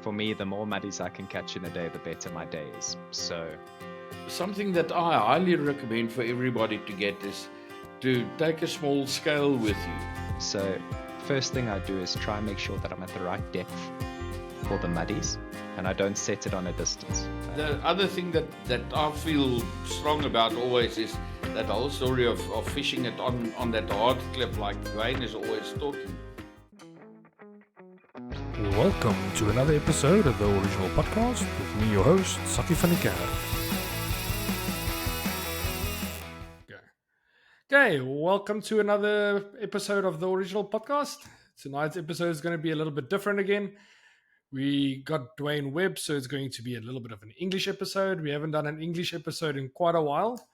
for me, the more muddies I can catch in a day, the better my day is. So, something that I highly recommend for everybody to get is to take a small scale with you. So, first thing I do is try and make sure that I'm at the right depth for the muddies, and I don't set it on a distance. The other thing that I feel strong about always is that whole story of fishing it on that hard clip like Duane is always talking. Welcome to another episode of the Original Podcast with me, your host, Saki van Niekerk. Okay, welcome to another episode of the Original Podcast. Tonight's episode is going to be a little bit different again. We got Duane Webb, so it's going to be a little bit of an English episode. We haven't done an English episode in quite a while.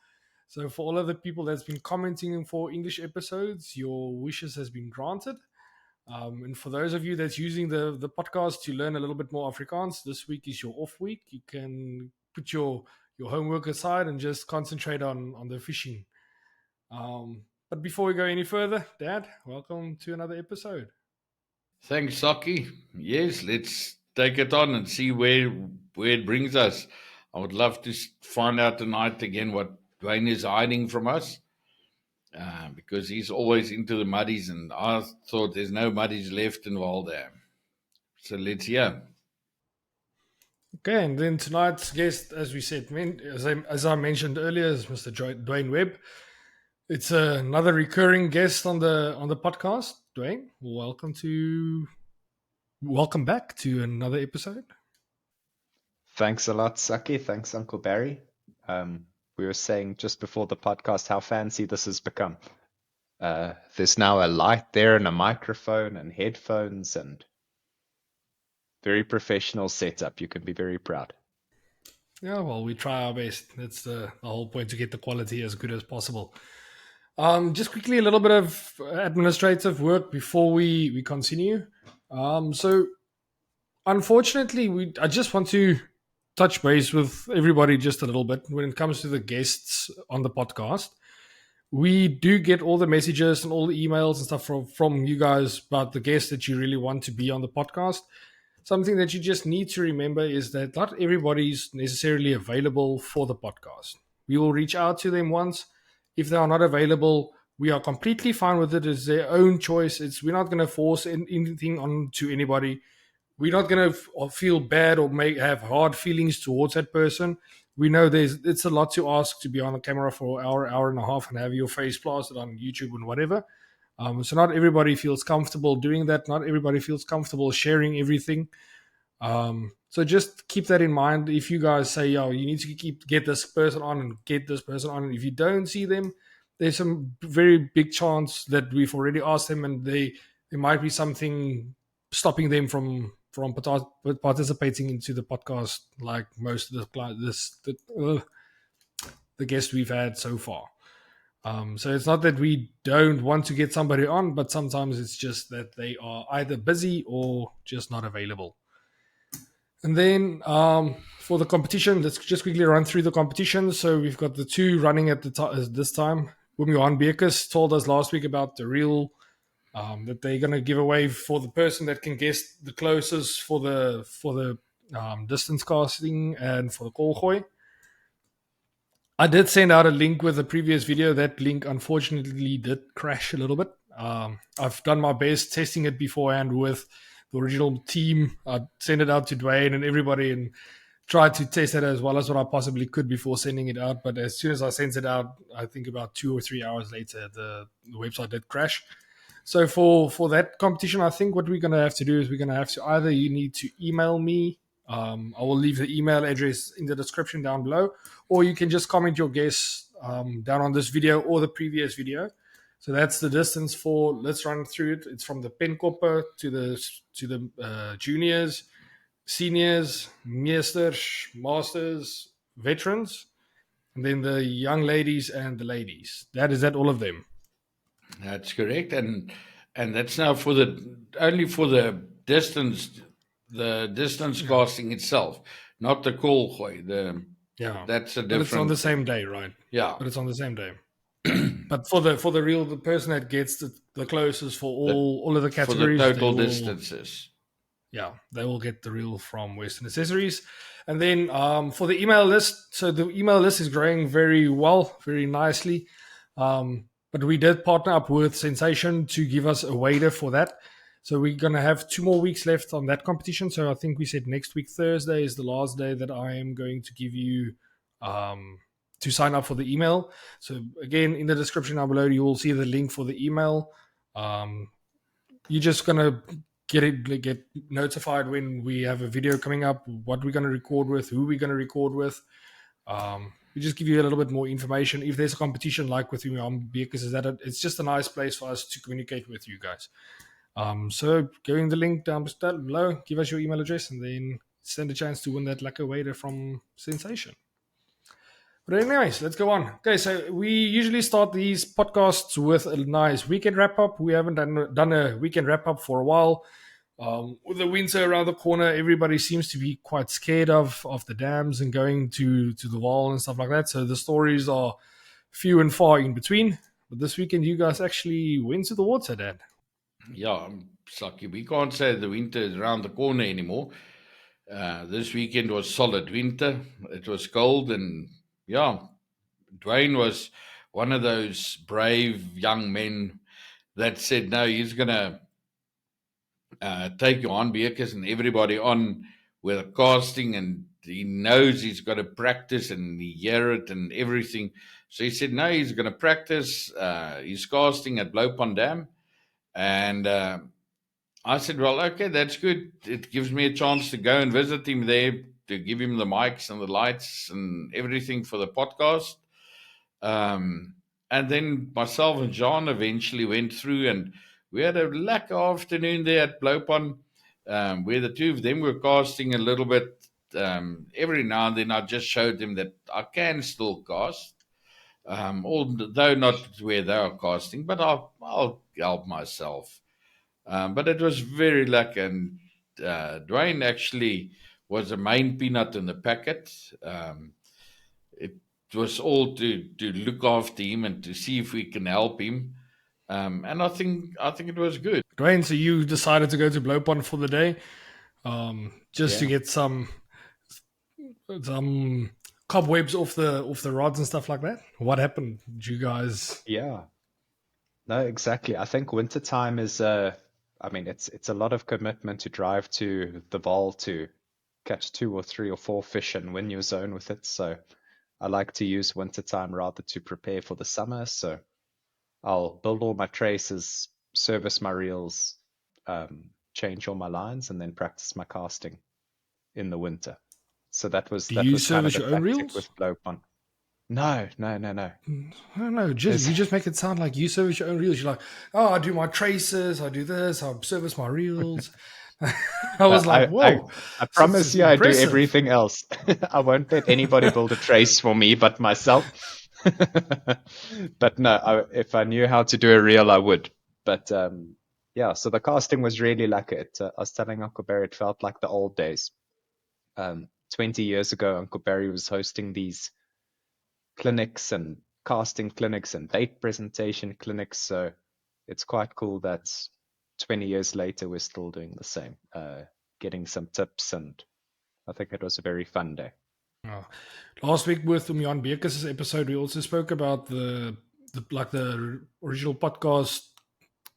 So for all of the people that's been commenting for English episodes, your wishes has been granted. And for those of you that's using the podcast to learn a little bit more Afrikaans, this week is your off week. You can put your homework aside and just concentrate on the fishing. But before we go any further, Dad, welcome to another episode. Thanks, Saki. Yes, let's take it on and see where it brings us. I would love to find out tonight again what Duane is hiding from us. Because he's always into the muddies, and I thought there's no muddies left in Vaaldam. So let's hear. Okay, and then tonight's guest, as we said, as I mentioned earlier, is Mr. Duane Webb. It's another recurring guest on the podcast. Duane, welcome back to another episode. Thanks a lot, Saki. Thanks, Uncle Barry. We were saying just before the podcast how fancy this has become. There's now a light there and a microphone and headphones and very professional setup. You can be very proud. Yeah, well, we try our best. That's the whole point, to get the quality as good as possible. Just quickly, a little bit of administrative work before we continue. So, unfortunately, I just want to touch base with everybody just a little bit when it comes to the guests on the podcast. We do get all the messages and all the emails and stuff from you guys about the guests that you really want to be on the podcast. Something that you just need to remember is that not everybody's necessarily available for the podcast. We will reach out to them once. If they are not available, we are completely fine with it. It's their own choice. We're not going to force anything onto anybody. We're not going to feel bad or have hard feelings towards that person. We know it's a lot to ask to be on the camera for an hour and a half and have your face plastered on YouTube and whatever. So not everybody feels comfortable doing that. Not everybody feels comfortable sharing everything. So just keep that in mind. If you guys say, you need to get this person on and get this person on, and if you don't see them, there's some very big chance that we've already asked them and there might be something stopping them from participating into the podcast, like most of the guests we've had so far. So it's not that we don't want to get somebody on, but sometimes it's just that they are either busy or just not available. And then for the competition, let's just quickly run through the competition. So we've got the two running at this time. Johan Bekes told us last week about the reel that they're going to give away for the person that can guess the closest for the distance casting and for the Papgooi. I did send out a link with the previous video. That link unfortunately did crash a little bit. I've done my best testing it beforehand with the original team. I sent it out to Duane and everybody and tried to test it as well as what I possibly could before sending it out. But as soon as I sent it out, I think about 2 or 3 hours later, the website did crash. So for that competition, I think what we're going to have to do is we're going to have to either you need to email me. I will leave the email address in the description down below, or you can just comment your guess down on this video or the previous video. So that's the distance for. Let's run through it. It's from the Penkoppe to the juniors, seniors, meesters, masters, veterans, and then the young ladies and the ladies. Is that all of them? That's correct, and that's now only for the distance casting itself, not the Papgooi. That's a different. But it's on the same day, right? Yeah, but it's on the same day. But for the real, the person that gets the closest for all of the categories, for the total distances. yeah, they will get the reel from Western Accessories. And then for the email list, so the email list is growing very well, very nicely. But we did partner up with Sensation to give us a wader for that. So we're going to have 2 more weeks left on that competition. So I think we said next week, Thursday, is the last day that I am going to give you to sign up for the email. So again, in the description down below, you will see the link for the email. You're just going to get notified when we have a video coming up, what we're going to record with, who we're going to record with. We just give you a little bit more information. If there's a competition like with because it's just a nice place for us to communicate with you guys. So go in the link down below, give us your email address, and then stand a chance to win that lacquer wader from Sensation. But anyways, let's go on. Okay, so we usually start these podcasts with a nice weekend wrap-up. We haven't done a weekend wrap-up for a while. With the winter around the corner, everybody seems to be quite scared of the dams and going to the wall and stuff like that. So the stories are few and far in between. But this weekend, you guys actually went to the water, Dad. Yeah, Saki, we can't say the winter is around the corner anymore. This weekend was solid winter. It was cold, and yeah, Duane was one of those brave young men that said, no, he's going to take Johan Bekes and everybody on with a casting, and he knows he's got to practice and he hear it and everything. So he said, no, he's going to practice his casting at Blowpond Dam. And I said, well, okay, that's good. It gives me a chance to go and visit him there, to give him the mics and the lights and everything for the podcast. And then myself and John eventually went through, and we had a lekker afternoon there at Blowpond, where the two of them were casting a little bit. Every now and then I just showed them that I can still cast, although not where they are casting, but I'll help myself. But it was very lekker, and Duane actually was the main peanut in the packet. It was all to look after him and to see if we can help him. And I think it was good. Duane, so you decided to go to Blowpond for the day, just to get some cobwebs off the rods and stuff like that. What happened? Did you guys? Yeah. No, exactly. I think wintertime is it's a lot of commitment to drive to the Vaal to catch 2 or 3 or 4 fish and win your zone with it. So I like to use wintertime rather to prepare for the summer. So I'll build all my traces, service my reels, change all my lines, and then practice my casting in the winter. So that was Do you kind of service the your own tactic reels? with Blowpond. No. I don't know. You just make it sound like you service your own reels. You're like, oh, I do my traces, I do this, I service my reels. I was like, whoa! I promise you, impressive. I do everything else. I won't let anybody build a trace for me but myself. But no, if I knew how to do a reel, I would. But yeah, so the casting was really like it. I was telling Uncle Barry, it felt like the old days. 20 years ago, Uncle Barry was hosting these clinics and casting clinics and bait presentation clinics. So it's quite cool that 20 years later we're still doing the same, getting some tips, and I think it was a very fun day. Oh. Last week with Jan Bekes' episode, we also spoke about the original podcast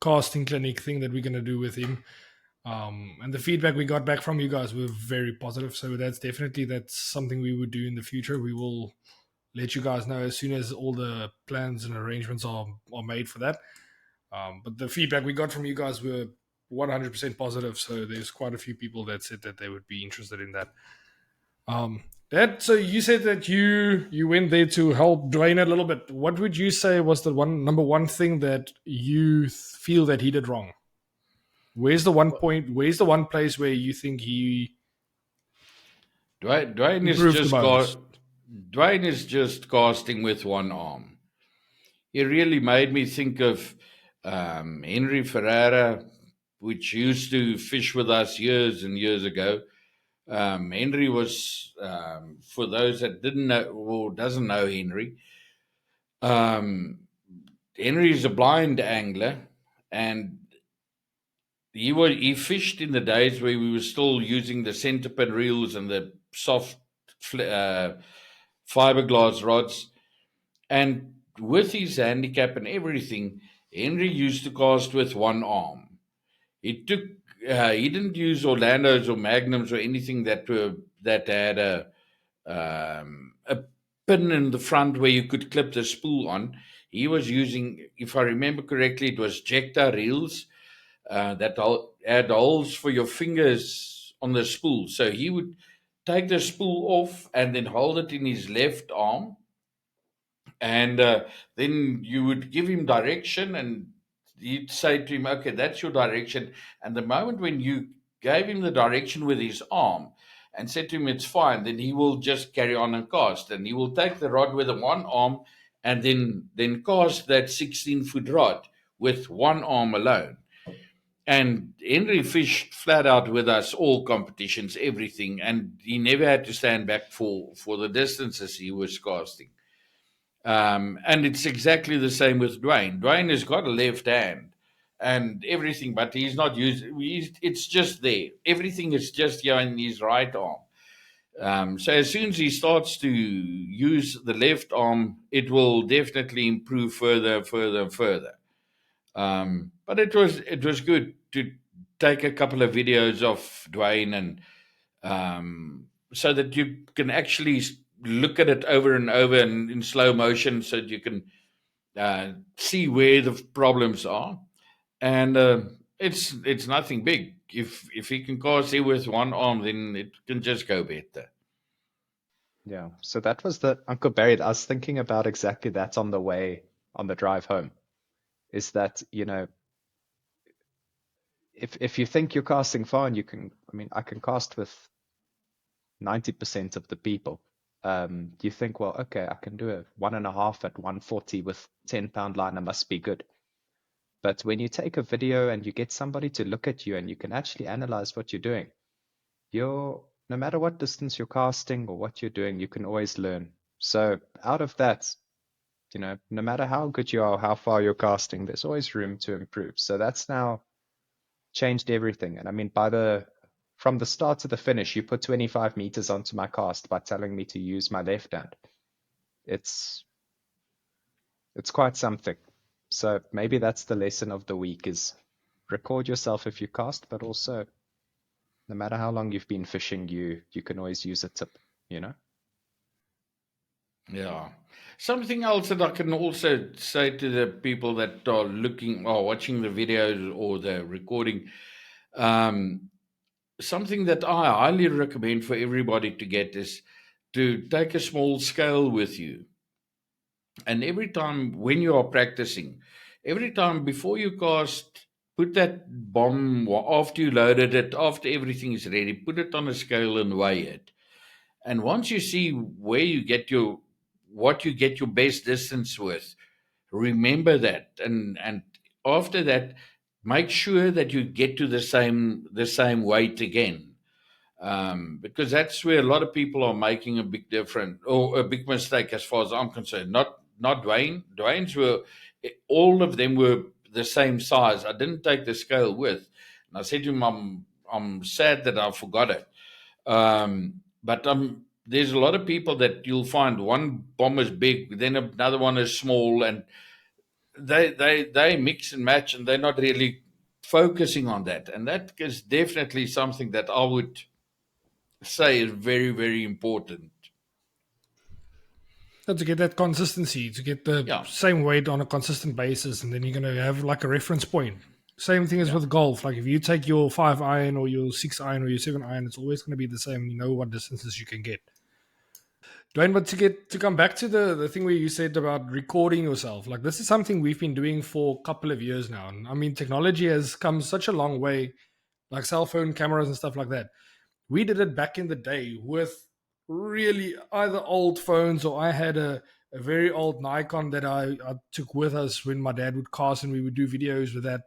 casting clinic thing that we're going to do with him. And the feedback we got back from you guys were very positive. So that's something we would do in the future. We will let you guys know as soon as all the plans and arrangements are made for that. But the feedback we got from you guys were 100% positive. So there's quite a few people that said that they would be interested in that. So you said that you went there to help Duane a little bit. What would you say was the number one thing that you feel that he did wrong? Where's the one place where you think he Duane is just casting with one arm. He really made me think of Henry Ferreira, which used to fish with us years and years ago. Henry was, for those that didn't know or doesn't know Henry, Henry is a blind angler, and he fished in the days where we were still using the center pin reels and the soft fiberglass rods. And with his handicap and everything, Henry used to cast with one arm. He took he didn't use Orlando's or Magnums or anything that had a pin in the front where you could clip the spool on. He was using, if I remember correctly, it was Jecta reels that had holes for your fingers on the spool. So he would take the spool off and then hold it in his left arm, and then you would give him direction, and you'd say to him, okay, that's your direction. And the moment when you gave him the direction with his arm and said to him it's fine, then he will just carry on and cast, and he will take the rod with the one arm and then cast that 16-foot rod with one arm alone. And Henry fished flat out with us, all competitions, everything, and he never had to stand back for the distances he was casting. And it's exactly the same with Duane. Duane has got a left hand and everything, but he's not using. It's just there. Everything is just here in his right arm. So as soon as he starts to use the left arm, it will definitely improve further, further, and further. But it was good to take a couple of videos of Duane, and so that you can actually look at it over and over and in slow motion, so that you can see where the problems are. And it's nothing big. If he can cast it with one arm, then it can just go better. Yeah. So that was the Uncle Barry. I was thinking about exactly that on the drive home. Is that, if you think you're casting fine, I can cast with 90% of the people. You think, well, okay, I can do a 1.5 at 140 with 10-pound line, I must be good. But when you take a video and you get somebody to look at you and you can actually analyze what you're doing, no matter what distance you're casting or what you're doing, you can always learn. So out of that, no matter how good you are, how far you're casting, there's always room to improve. So that's now changed everything. And I mean, from the start to the finish, you put 25 meters onto my cast by telling me to use my left hand. It's quite something. So maybe that's the lesson of the week: is record yourself if you cast, but also no matter how long you've been fishing, you can always use a tip, Yeah. Something else that I can also say to the people that are looking or watching the videos or the recording, something that I highly recommend for everybody to get is to take a small scale with you. And every time when you are practicing, every time before you cast, put that bomb after you loaded it, after everything is ready, put it on a scale and weigh it. And once you see where you get what you get your best distance with, remember that. And after that, make sure that you get to the same weight again. Because that's where a lot of people are making a big difference or a big mistake, as far as I'm concerned. Not Duane. Duane's were, all of them were the same size. I didn't take the scale with, and I said to him, I'm sad that I forgot it. But there's a lot of people that you'll find one bomb is big, then another one is small, and they mix and match, and they're not really focusing on that. And that is definitely something that I would say is very, very important. So to get that consistency, to get the Yeah, same weight on a consistent basis, and then you're going to have like a reference point. Same thing as yeah, with golf. Like if you take your 5 iron or your 6 iron or your 7 iron, it's always going to be the same. You know what distances you can get. Dwayne, but to come back to the thing where you said about recording yourself, like this is something we've been doing for a couple of years now. And I mean, technology has come such a long way, like cell phone cameras and stuff like that. We did it back in the day with really either old phones, or I had a very old Nikon that I took with us when my dad would cast, and we would do videos with that.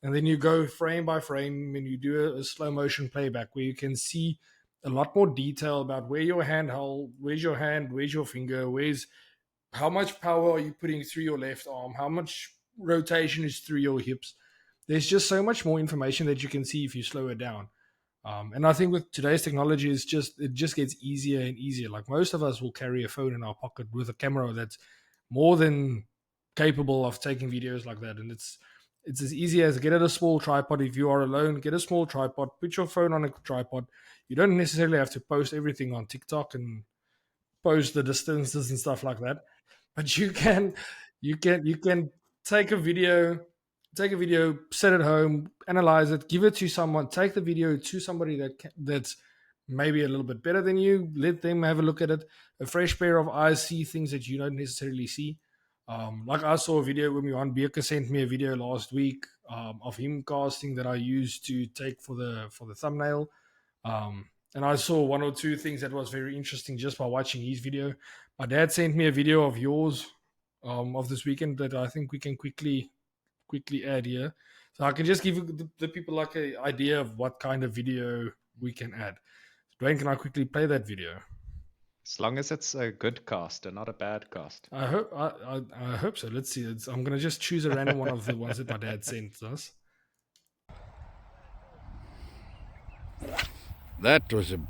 And then you go frame by frame and you do a slow motion playback where you can see a lot more detail about where your hand held, where's your hand, where's your finger, where's how much power are you putting through your left arm, how much rotation is through your hips. there's just so much more information that you can see if you slow it down. And I think with today's technology, it just gets easier and easier. Like most of us will carry a phone in our pocket with a camera that's more than capable of taking videos like that. And it's as easy as get a small tripod. If you are alone, get a small tripod, put your phone on a tripod. You don't necessarily have to post everything on TikTok and post the distances and stuff like that, but you can take a video, set it home, analyze it, give it to someone, take the video to somebody that's maybe a little bit better than you, let them have a look at it. A fresh pair of eyes see things that you don't necessarily see. Like I saw a video when Johan Beker sent me a video last week of him casting that I used to take for the thumbnail. And I saw one or two things that was very interesting just by watching his video. My dad sent me a video of yours of this weekend that I think we can quickly add here. So I can just give the people like an idea of what kind of video we can add. Duane, can I quickly play that video? As long as it's a good cast and not a bad cast. I hope so. Let's see. I'm gonna just choose a random one of the ones that my dad sent us. That was a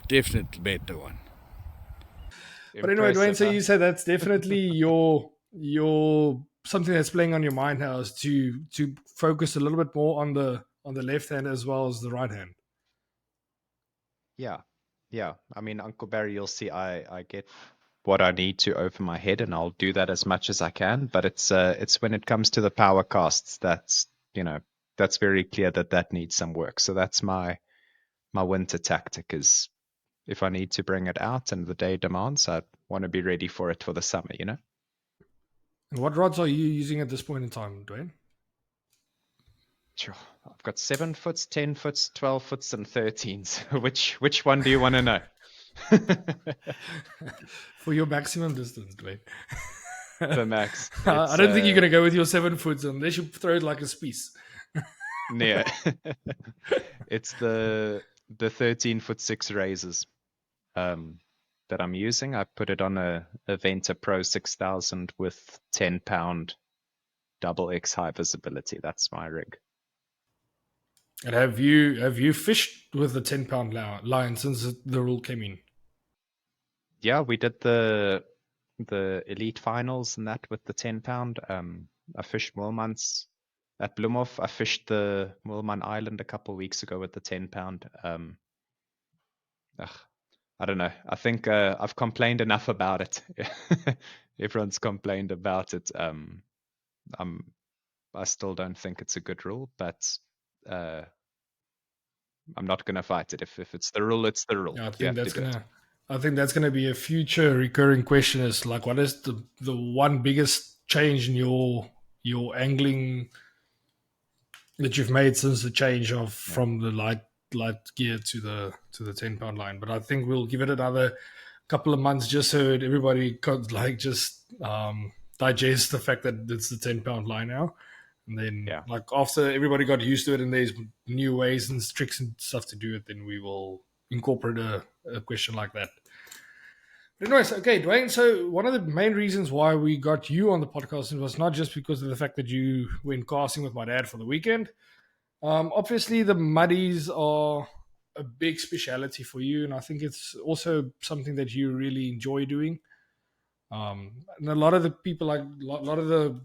definitely better one. But anyway, Duane, so Impressive, you said that's definitely your something that's playing on your mind now is to focus a little bit more on the left hand as well as the right hand. Yeah. I mean, Uncle Barry, you'll see I get what I need to over my head, and I'll do that as much as I can. But it's when it comes to the power casts that's very clear that needs some work. So that's my winter tactic is if I need to bring it out and the day demands, I want to be ready for it for the summer, And what rods are you using at this point in time, Duane? Sure. I've got 7 foots, 10 foots, 12 foots, and 13s. Which one do you want to know? For your maximum distance, Duane. The max. I don't think you're going to go with your 7 foots unless you throw it like a spiece. Yeah. It's the 13-foot 6 razors that I'm using. I put it on a Venta Pro 6000 with 10-pound double X high visibility. That's my rig. And have you fished with the 10-pound line since the rule came in? Yeah, we did the elite finals and that with the 10-pound. I fished Moelmans at Bloemhof. I fished the Moelman Island a couple of weeks ago with the 10-pound. I don't know. I think I've complained enough about it. Everyone's complained about it. I still don't think it's a good rule, but I'm not going to fight it. If it's the rule, it's the rule. Yeah, I think that's gonna be a future recurring question. Is like, what is the one biggest change in your angling that you've made since the change of from the light gear to the 10-pound line? But I think we'll give it another couple of months just so everybody could just digest the fact that it's the 10-pound line now. And then like after everybody got used to it and there's new ways and tricks and stuff to do it, then we will incorporate a question like that. But anyways, okay, Duane, so one of the main reasons why we got you on the podcast was not just because of the fact that you went casting with my dad for the weekend. Obviously, the Muddies are a big speciality for you, and I think it's also something that you really enjoy doing. And a lot of the people, like a lot of the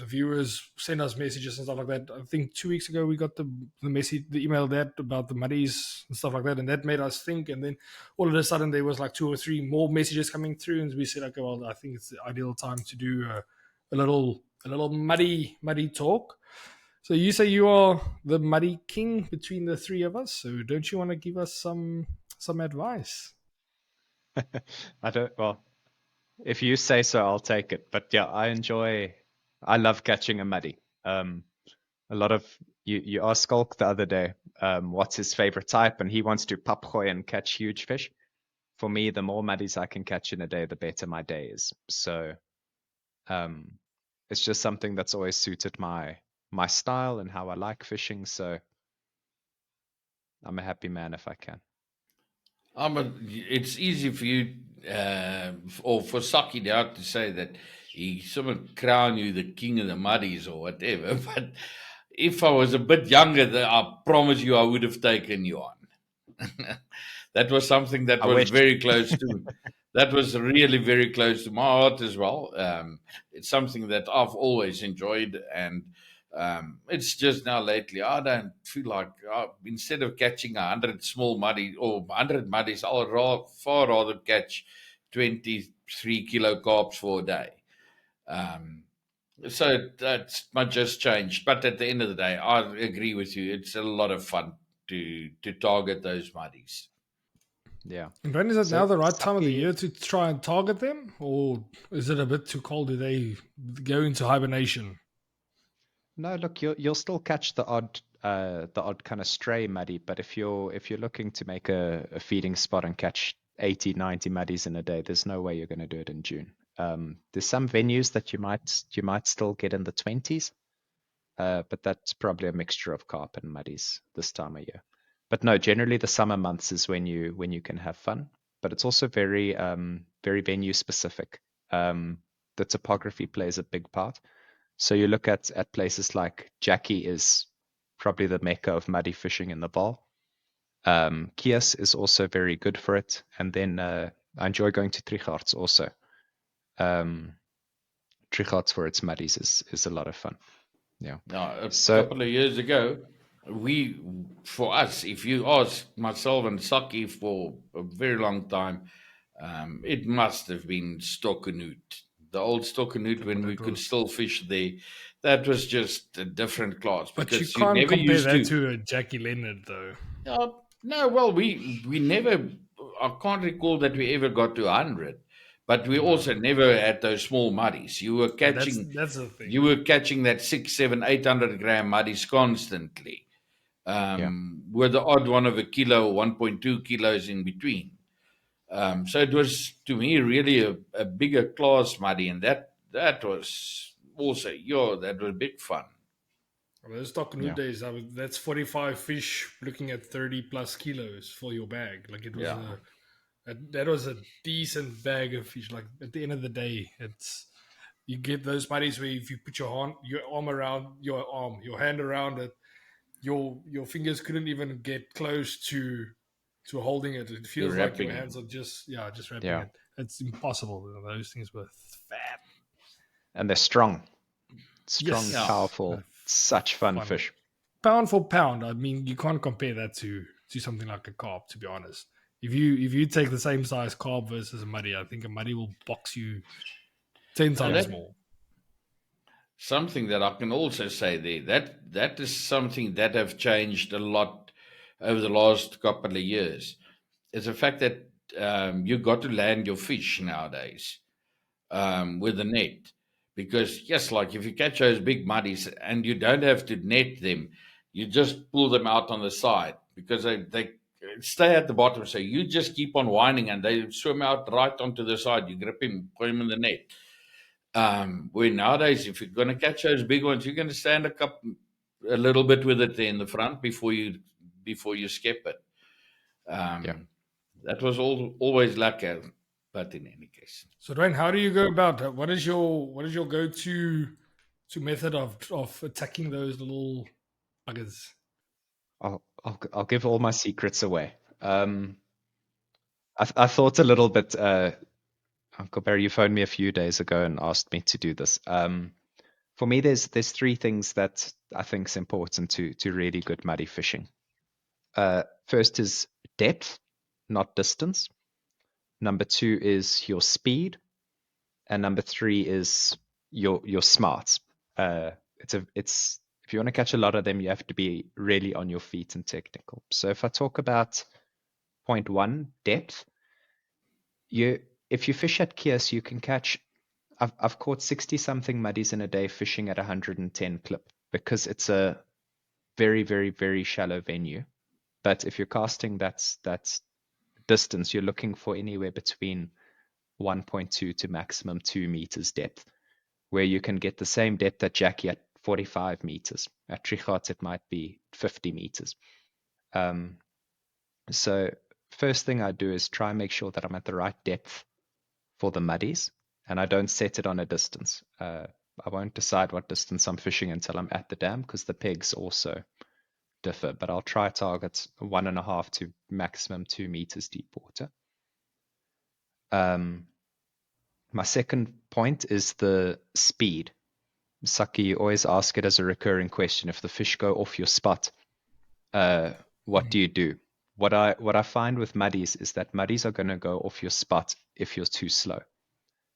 viewers, send us messages and stuff like that. I think 2 weeks ago we got the message, the email that about the Muddies and stuff like that, and that made us think. And then all of a sudden there was like 2 or 3 more messages coming through, and we said, okay, well, I think it's the ideal time to do a little muddy talk. So you say you are the muddy king between the 3 of us. So don't you want to give us some advice? I don't. Well, if you say so, I'll take it. But yeah, I love catching a muddy. A lot of you asked Skulk the other day, what's his favorite type, and he wants to Papgooi and catch huge fish. For me, the more muddies I can catch in a day, the better my day is. So, it's just something that's always suited my style and how I like fishing. So, I'm a happy man if I can. It's easy for you, or for Saki now to say that he someone crown you the king of the muddies or whatever. But if I was a bit younger, I promise you I would have taken you on. That was something that I was wish. very close to. That was really very close to my heart as well. It's something that I've always enjoyed, and it's just now lately I don't feel like instead of catching 100 small muddy or 100 muddies, I'll far rather catch 23 kilo carps for a day. Um, so that's might just changed, but at the end of the day, I agree with you. It's a lot of fun to target those muddies. Yeah. And when is it So now the right time of the Saki, year to try and target them? Or is it a bit too cold? Do they go into hibernation? no, look, you'll still catch the odd kind of stray muddy, but if you're looking to make a feeding spot and catch 80, 90 muddies in a day, there's no way you're going to do it in June. There's some venues that you might still get in the 20s, but that's probably a mixture of carp and muddies this time of year. But no, generally the summer months is when you can have fun, but it's also very venue specific. The topography plays a big part. So you look at places like Jackie is probably the mecca of muddy fishing in the Vaal. Kies is also very good for it, and then I enjoy going to Trigards also. Um, Trigards for its muddies is a lot of fun. Yeah. Now, a So couple of years ago, we, for us, if you ask myself and Saki for a very long time, it must have been Stokkenhout. The old Stokkenhout What when we it could was. still fish there, that was just a different class But you because you can't never compare used that to. to a Jackie Leonard, though. No, well, we never. I can't recall that we ever got to 100, but we No. also never had those small muddies. Yeah, that's the You thing. were catching that 6, 7, 800 gram muddies constantly, yeah, with the odd one of a kilo, 1.2 kilos in between. So it was to me really a bigger class muddy, and that was also that was big fun. Well, those Stockton yeah, days, that's 45 fish looking at 30 plus kilos for your bag. Like it was Yeah. that was a decent bag of fish. Like at the end of the day, it's you get those buddies where if you put your arm around your hand around it, your fingers couldn't even get close to holding it. It To feels like your wrapping it. hands are just wrapping yeah. it. It's impossible. Those things were fat. And they're strong, Yeah. Yes, powerful, such fun fun. fish. Pound for pound, I mean, you can't compare that to something like a carp. To be honest, if you take the same size carp versus a muddy, I think a muddy will box you ten Now times Yeah, that more. something that I can also say there that is something that have changed a lot over the last couple of years. Is the fact that you got to land your fish nowadays with a net, because yes, like if you catch those big muddies and you don't have to net them, you just pull them out on the side because they stay at the bottom. So you just keep on winding and they swim out right onto the side. You grip him, put him in the net. Where nowadays, if you're going to catch those big ones, you're going to stand a little bit with it there in the front before you skip it. yeah. Um, that was always like but in any case, So, Dwayne, how do you go about that? What is your go to method of attacking those little buggers? I'll give all my secrets away. I thought a little bit. Uncle Barry, you phoned me a few days ago and asked me to do this. For me, there's three things that I think is important to really good muddy fishing. First is depth, not distance. Number two is your speed, and number three is your smarts. It's if you want to catch a lot of them, you have to be really on your feet and technical. So if I talk about point one, depth, you if you fish at Kies, you can catch. I've caught 60 something muddies in a day fishing at 110 clip because it's a very, very, very shallow venue. But if you're casting that's distance, you're looking for anywhere between 1.2 to maximum 2 meters depth, where you can get the same depth at Jackie at 45 meters. At Trichot, it might be 50 meters. Um, so first thing I do is try and make sure that I'm at the right depth for the muddies, and I don't set it on a distance. I won't decide what distance I'm fishing until I'm at the dam because the pegs also differ. But I'll try targets 1.5 to maximum 2 meters deep water. My second point is the speed. Saki, you always ask it as a recurring question. If the fish go off your spot, what do you do? What I find with muddies is that muddies are going to go off your spot if you're too slow.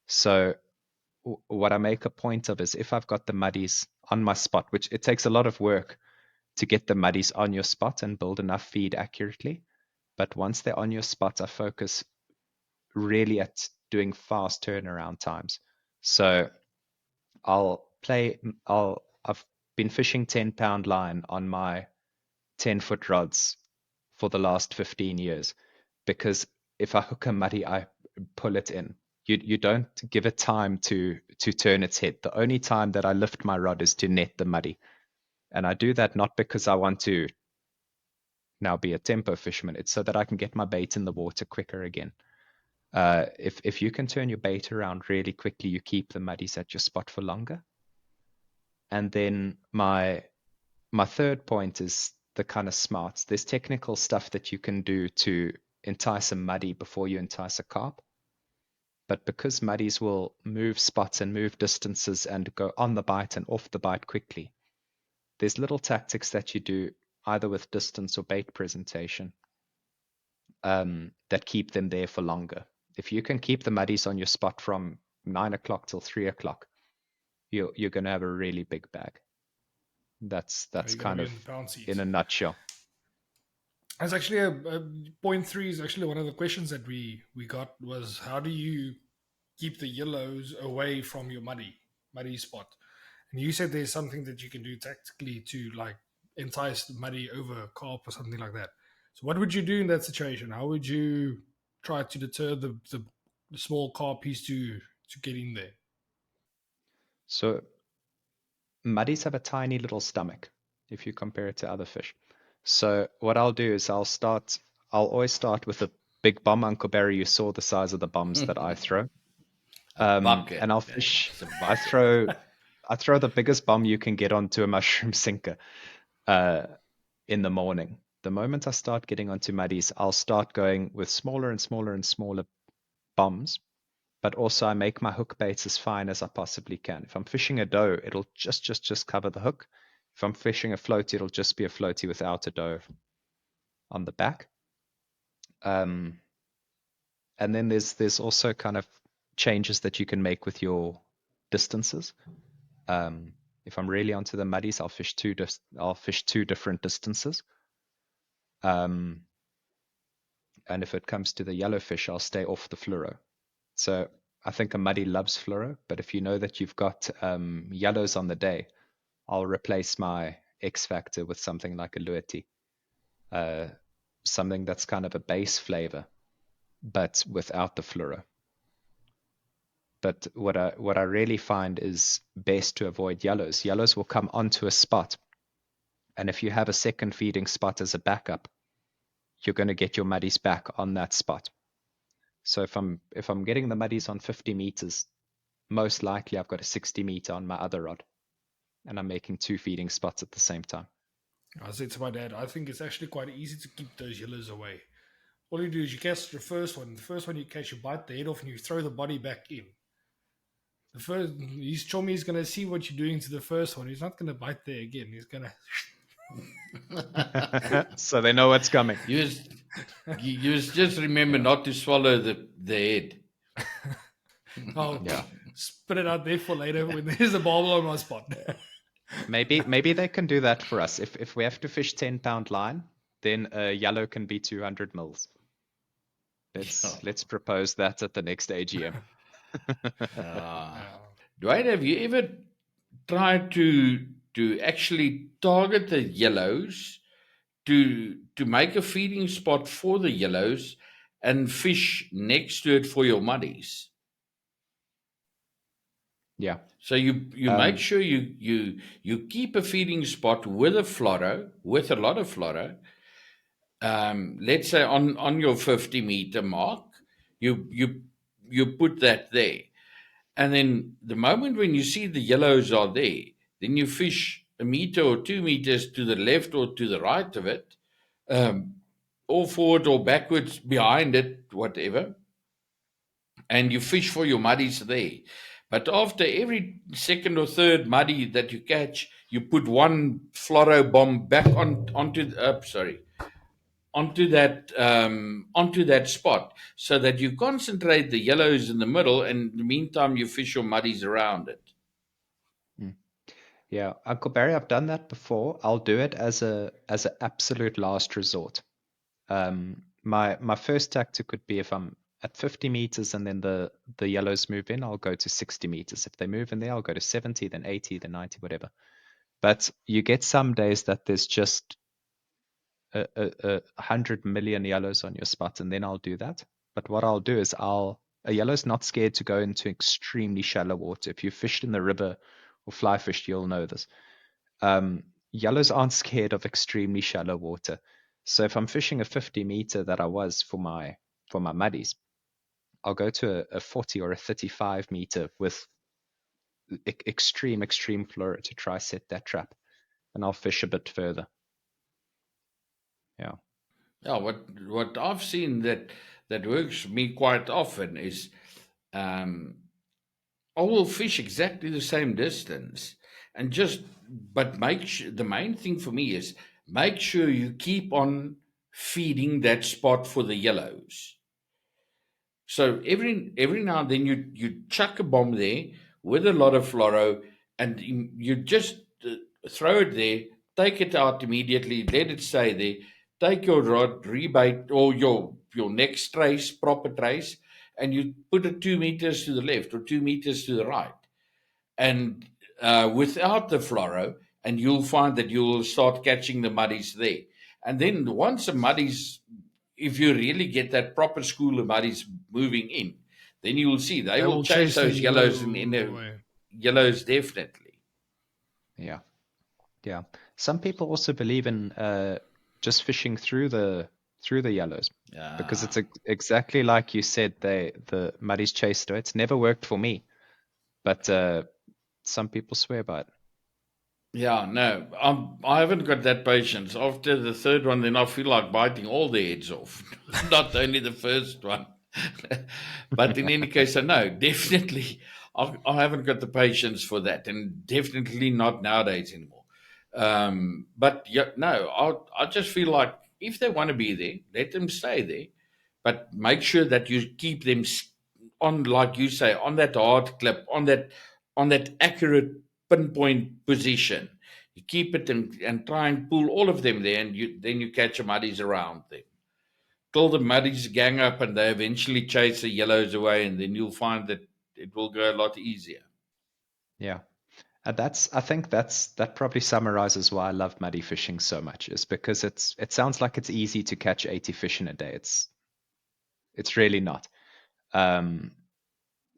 So what I make a point of is if I've got the muddies on my spot, which it takes a lot of work to get the muddies on your spot and build enough feed accurately. But once they're on your spot, I focus really at doing fast turnaround times. So I've been fishing 10-pound line on my 10-foot rods for the last 15 years because if I hook a muddy, I pull it in. You don't give it time to turn its head. The only time that I lift my rod is to net the muddy. And I do that not because I want to now be a tempo fisherman. It's so that I can get my bait in the water quicker again. If you can turn your bait around really quickly, you keep the muddies at your spot for longer. And then my third point is the kind of smarts. There's technical stuff that you can do to entice a muddy before you entice a carp. But because muddies will move spots and move distances and go on the bite and off the bite quickly, there's little tactics that you do either with distance or bait presentation that keep them there for longer. If you can keep the muddies on your spot from 9 o'clock till 3 o'clock, you're going to have a really big bag. That's kind of in a nutshell. That's actually a point 3 is actually one of the questions that we got was how do you keep the yellows away from your muddy spot? And you said there's something that you can do tactically to like entice the muddy over carp or something like that. So what would you do in that situation? How would you try to deter the small carpies to get in there? So muddies have a tiny little stomach if you compare it to other fish. So what I'll do is I'll always start with a big bomb. Uncle Barry, you saw the size of the bombs that I throw. And I'll fish. I throw the biggest bomb you can get onto a mushroom sinker in the morning. The moment I start getting onto muddies, I'll start going with smaller and smaller and smaller bombs. But also I make my hook baits as fine as I possibly can. If I'm fishing a doe, it'll just cover the hook. If I'm fishing a floaty, it'll just be a floaty without a doe on the back. And then there's also kind of changes that you can make with your distances. If I'm really onto the muddies, I'll fish two different distances. And if it comes to the yellowfish, I'll stay off the fluoro. So I think a muddy loves fluoro, but if you know that you've got yellows on the day, I'll replace my X factor with something like a lueti, something that's kind of a base flavor, but without the fluoro. But what I really find is best to avoid yellows. Yellows will come onto a spot, and if you have a second feeding spot as a backup, you're going to get your muddies back on that spot. So if I'm getting the muddies on 50 meters, most likely I've got a 60 meter on my other rod, and I'm making 2 feeding spots at the same time. I said to my dad, I think it's actually quite easy to keep those yellows away. All you do is you cast the first one. The first one you catch, you bite the head off and you throw the body back in. His chummy is going to see what you're doing to the first one. He's not going to bite there again. He's going to... So they know what's coming. You just remember not to swallow the head. Yeah. Spit it out there for later when there's a barbel on my spot. Maybe they can do that for us. If we have to fish 10-pound line, then a yellow can be 200 mils. Let's propose that at the next AGM. Duane, have you ever tried to actually target the yellows to make a feeding spot for the yellows and fish next to it for your muddies? Yeah. So you make sure you keep a feeding spot with a lot of fluoro. Let's say on your 50 meter mark, you put that there. And then the moment when you see the yellows are there, then you fish a meter or 2 meters to the left or to the right of it, um, or forward or backwards behind it, whatever, and you fish for your muddies there. But after every second or third muddy that you catch, you put one fluoro bomb back onto that spot, so that you concentrate the yellows in the middle, and in the meantime you fish your muddies around it. Mm. Yeah, Uncle Barry, I've done that before. I'll do it as an absolute last resort. My first tactic would be if I'm at 50 meters and then the yellows move in, I'll go to 60 meters. If they move in there, I'll go to 70, then 80, then 90, whatever. But you get some days that there's just 100 million yellows on your spot, and then I'll do that. But what I'll do is a yellow's not scared to go into extremely shallow water. If you fished in the river or fly fished, you'll know this. Yellows aren't scared of extremely shallow water. So if I'm fishing a 50 meter that I was for my muddies, I'll go to a 40 or a 35 meter with extreme fluoro to try set that trap, and I'll fish a bit further. Yeah. Yeah, what I've seen that works for me quite often is, um, I will fish exactly the same distance, and but the main thing for me is make sure you keep on feeding that spot for the yellows. So every now and then you chuck a bomb there with a lot of fluoro, and you just throw it there, take it out immediately, let it stay there, take your rod, rebait, or your next trace, proper trace, and you put it 2 meters to the left or 2 meters to the right, and without the fluoro, and you'll find that you'll start catching the muddies there. And then once the muddies, if you really get that proper school of muddies moving in, then you will see they They will will chase chase the those yellows in yellow away. yellows definitely. Yeah. Yeah. Some people also believe in just fishing through the yellows, because it's exactly like you said, the muddies chased it. It's never worked for me, but some people swear by it. Yeah, no, I haven't got that patience. After the third one, then I feel like biting all the heads off, not only the first one. But in any case, I know definitely I haven't got the patience for that, and definitely not nowadays anymore. But yeah, no, I just feel like if they want to be there, let them stay there, but make sure that you keep them on, like you say, on that hard clip, on that accurate pinpoint position. You keep it and try and pull all of them there, and then you catch the muddies around them till the muddies gang up and they eventually chase the yellows away, and then you'll find that it will go a lot easier. Yeah. I think that probably summarizes why I love muddy fishing so much, is because it sounds like it's easy to catch 80 fish in a day. It's really not. Um,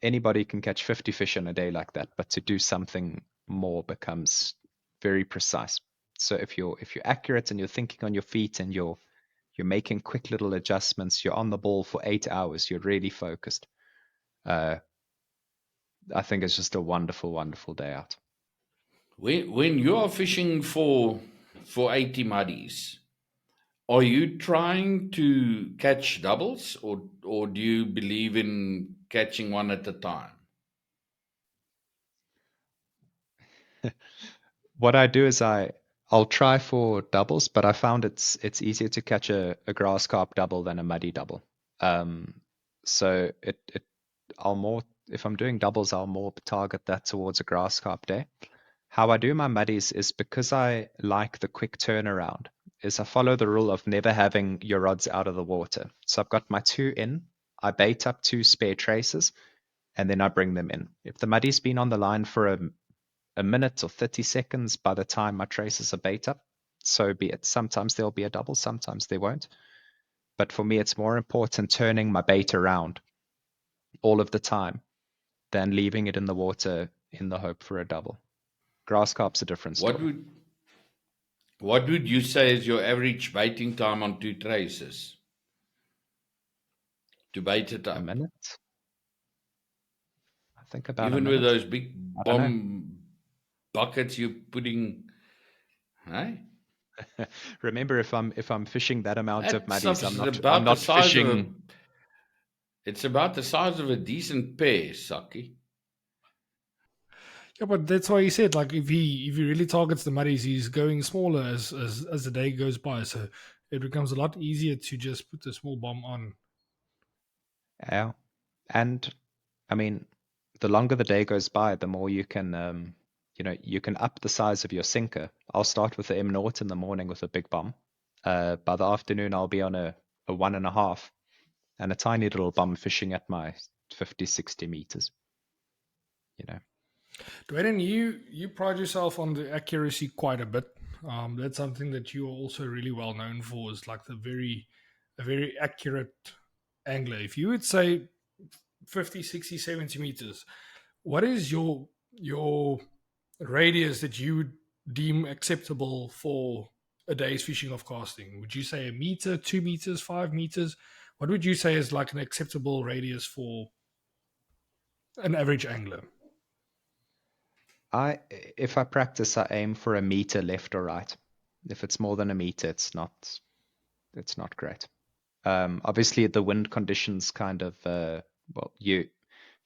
Anybody can catch 50 fish in a day like that, but to do something more becomes very precise. So if you're accurate and you're thinking on your feet and you're making quick little adjustments, you're on the ball for 8 hours, you're really focused. Uh, I think it's just a wonderful, wonderful day out. When you are fishing for 80 muddies, are you trying to catch doubles, or do you believe in catching one at a time? What I do is I'll try for doubles, but I found it's easier to catch a grass carp double than a muddy double. Um, so I'll more, if I'm doing doubles, I'll more target that towards a grass carp day. How I do my muddies is, because I like the quick turnaround, is I follow the rule of never having your rods out of the water. So I've got my two in, I bait up two spare traces, and then I bring them in. If the muddy's been on the line for a minute or 30 seconds by the time my traces are bait up, so be it. Sometimes there'll be a double, sometimes there won't. But for me, it's more important turning my bait around all of the time than leaving it in the water in the hope for a double. Grass carp's a different What story. would what would you say is your average baiting time on two traces to bait it A up? minute? I think about a Even with minute. those big I don't know. bomb buckets you're putting, hey? Remember, if I'm fishing that amount of That muddies, stuff's I'm about the not size of a. fishing. It's about the size of a decent pear, Saki. Yeah, but that's why he said like if he really targets the muddies, he's going smaller as the day goes by. So it becomes a lot easier to just put the small bomb on. Yeah, and I mean, the longer the day goes by, the more you can, you can up the size of your sinker. I'll start with the M0 in the morning with a big bomb. By the afternoon, I'll be on a 1.5 and a tiny little bomb fishing at my 50, 60 meters. You know, Dwayne, you pride yourself on the accuracy quite a bit. That's something that you are also really well known for. Is like a very accurate angler. If you would say 50, 60, 70 meters, what is your radius that you would deem acceptable for a day's fishing of casting? Would you say a meter, 2 meters, 5 meters? What would you say is like an acceptable radius for an average angler? if I practice, I aim for a meter left or right. If it's more than a meter, it's not great. Obviously, the wind conditions kind of well, you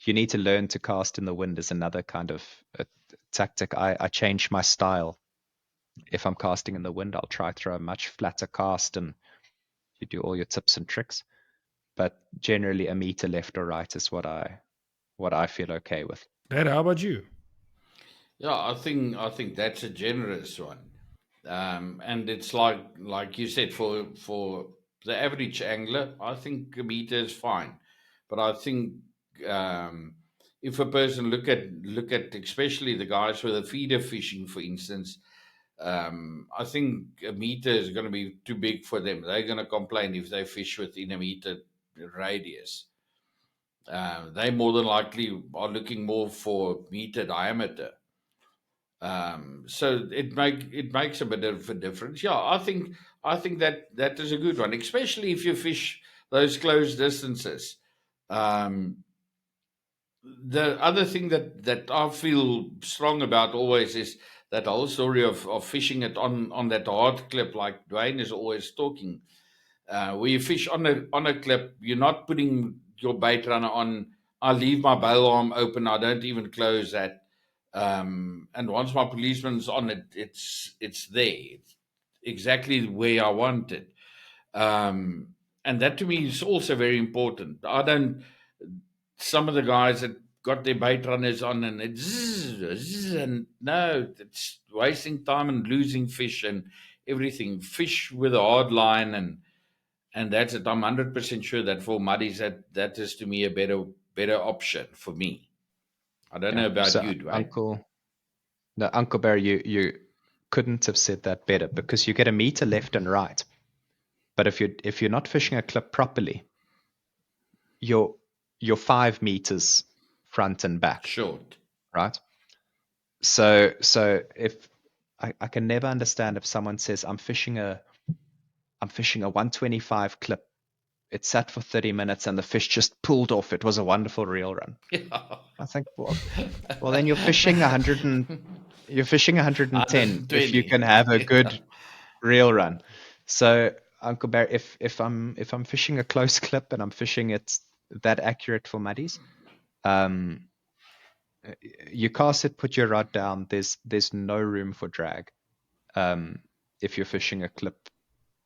need to learn to cast in the wind is another kind of tactic. I change my style. If I'm casting in the wind, I'll try throw a much flatter cast and you do all your tips and tricks. But generally, a meter left or right is what I feel okay with. Dad, how about you? Yeah, I think that's a generous one, and it's like you said for the average angler, I think a meter is fine, but I think um, if a person look at especially the guys with the feeder fishing, for instance, I think a meter is going to be too big for them. They're going to complain if they fish within a meter radius. They more than likely are looking more for meter diameter. So it makes a bit of a difference. Yeah, I think that is a good one, especially if you fish those close distances. Um, the other thing that I feel strong about always is that whole story of fishing it on that hard clip, like Dwayne is always talking. Where you fish on a clip, you're not putting your bait runner on. I leave my bail arm open. I don't even close that. And once my policeman's on it, it's there. It's exactly where I want it. Um, and that to me is also very important. I don't. Some of the guys that got their bait runners on and it's and no, it's wasting time and losing fish and everything. Fish with a hard line and that's it. I'm 100% sure that for Muddies, that is to me a better option for me. I don't Yeah. know about So you, Dwayne. Uncle Barry, you couldn't have said that better because you get a meter left and right. But if you're not fishing a clip properly, you're 5 meters front and back, Short. right? So if I can never understand if someone says I'm fishing a 125 clip. It sat for 30 minutes and the fish just pulled off. It was a wonderful reel run. Yeah. I think, well, then you're fishing 110 if you 120. can have a Yeah. good reel run. So, Uncle Barry, if I'm fishing a close clip and I'm fishing it that accurate for muddies, um, you cast it, put your rod down. There's no room for drag. Um, if you're fishing a clip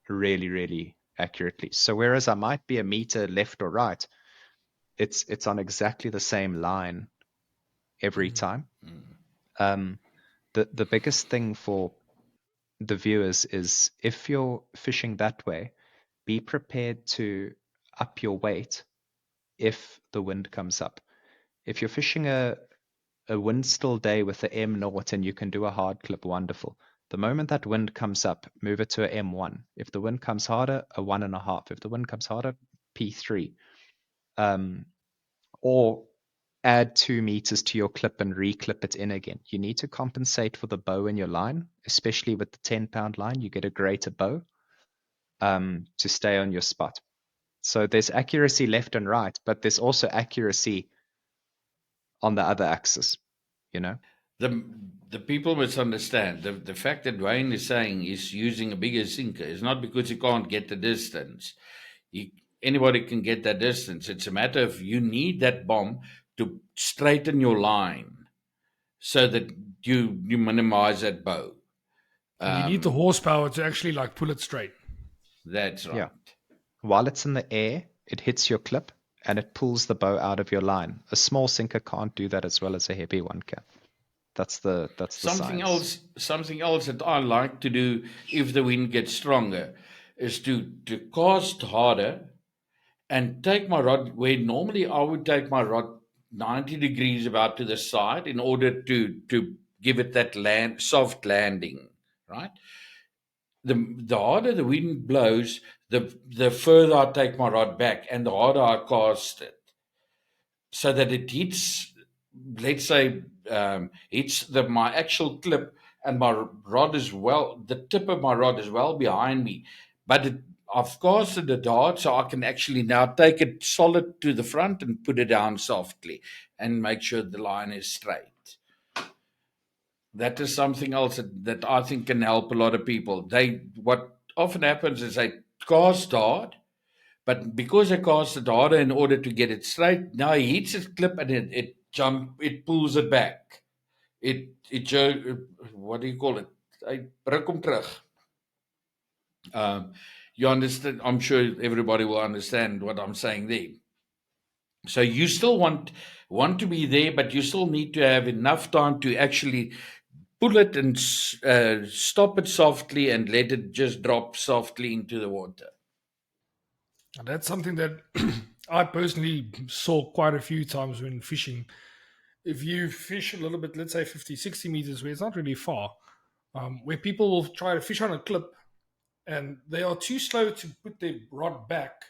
really, really accurately. So whereas I might be a meter left or right, it's on exactly the same line every time. Um, the biggest thing for the viewers is if you're fishing that way, be prepared to up your weight if the wind comes up. If you're fishing a wind still day with the M0 and you can do a hard clip, wonderful. The moment that wind comes up, move it to a M1. If the wind comes harder, a 1.5. If the wind comes harder, P3. Um, or add 2 meters to your clip and reclip it in again. You need to compensate for the bow in your line, especially with the 10-pound line. You get a greater bow to stay on your spot. So there's accuracy left and right, but there's also accuracy on the other axis, you know? The people must understand the fact that Duane is saying he's using a bigger sinker is not because he can't get the distance. Anybody can get that distance. It's a matter of you need that bomb to straighten your line so that you minimize that bow. And you need the horsepower to actually like pull it straight. That's right. Yeah. While it's in the air, it hits your clip and it pulls the bow out of your line. A small sinker can't do that as well as a heavy one can. That's the science. Something else that I like to do if the wind gets stronger is to cast harder and take my rod where normally I would take my rod 90 degrees about to the side in order to give it that soft landing, right? The harder the wind blows, the further I take my rod back and the harder I cast it, so that it hits, let's say, hits my actual clip, and my rod is the tip of my rod is well behind me, but I've casted it hard, so I can actually now take it solid to the front and put it down softly and make sure the line is straight. That is something else that I think can help a lot of people. What often happens is they cast hard, but because they cast it harder in order to get it straight, now he hits his clip and it pulls it back. What do you call it? Hy ruk hom terug. You understand? I'm sure everybody will understand what I'm saying there. So you still want to be there, but you still need to have enough time to actually pull it and stop it softly and let it just drop softly into the water. And that's something that I personally saw quite a few times when fishing. If you fish a little bit, let's say 50, 60 meters, where it's not really far, where people will try to fish on a clip and they are too slow to put their rod back,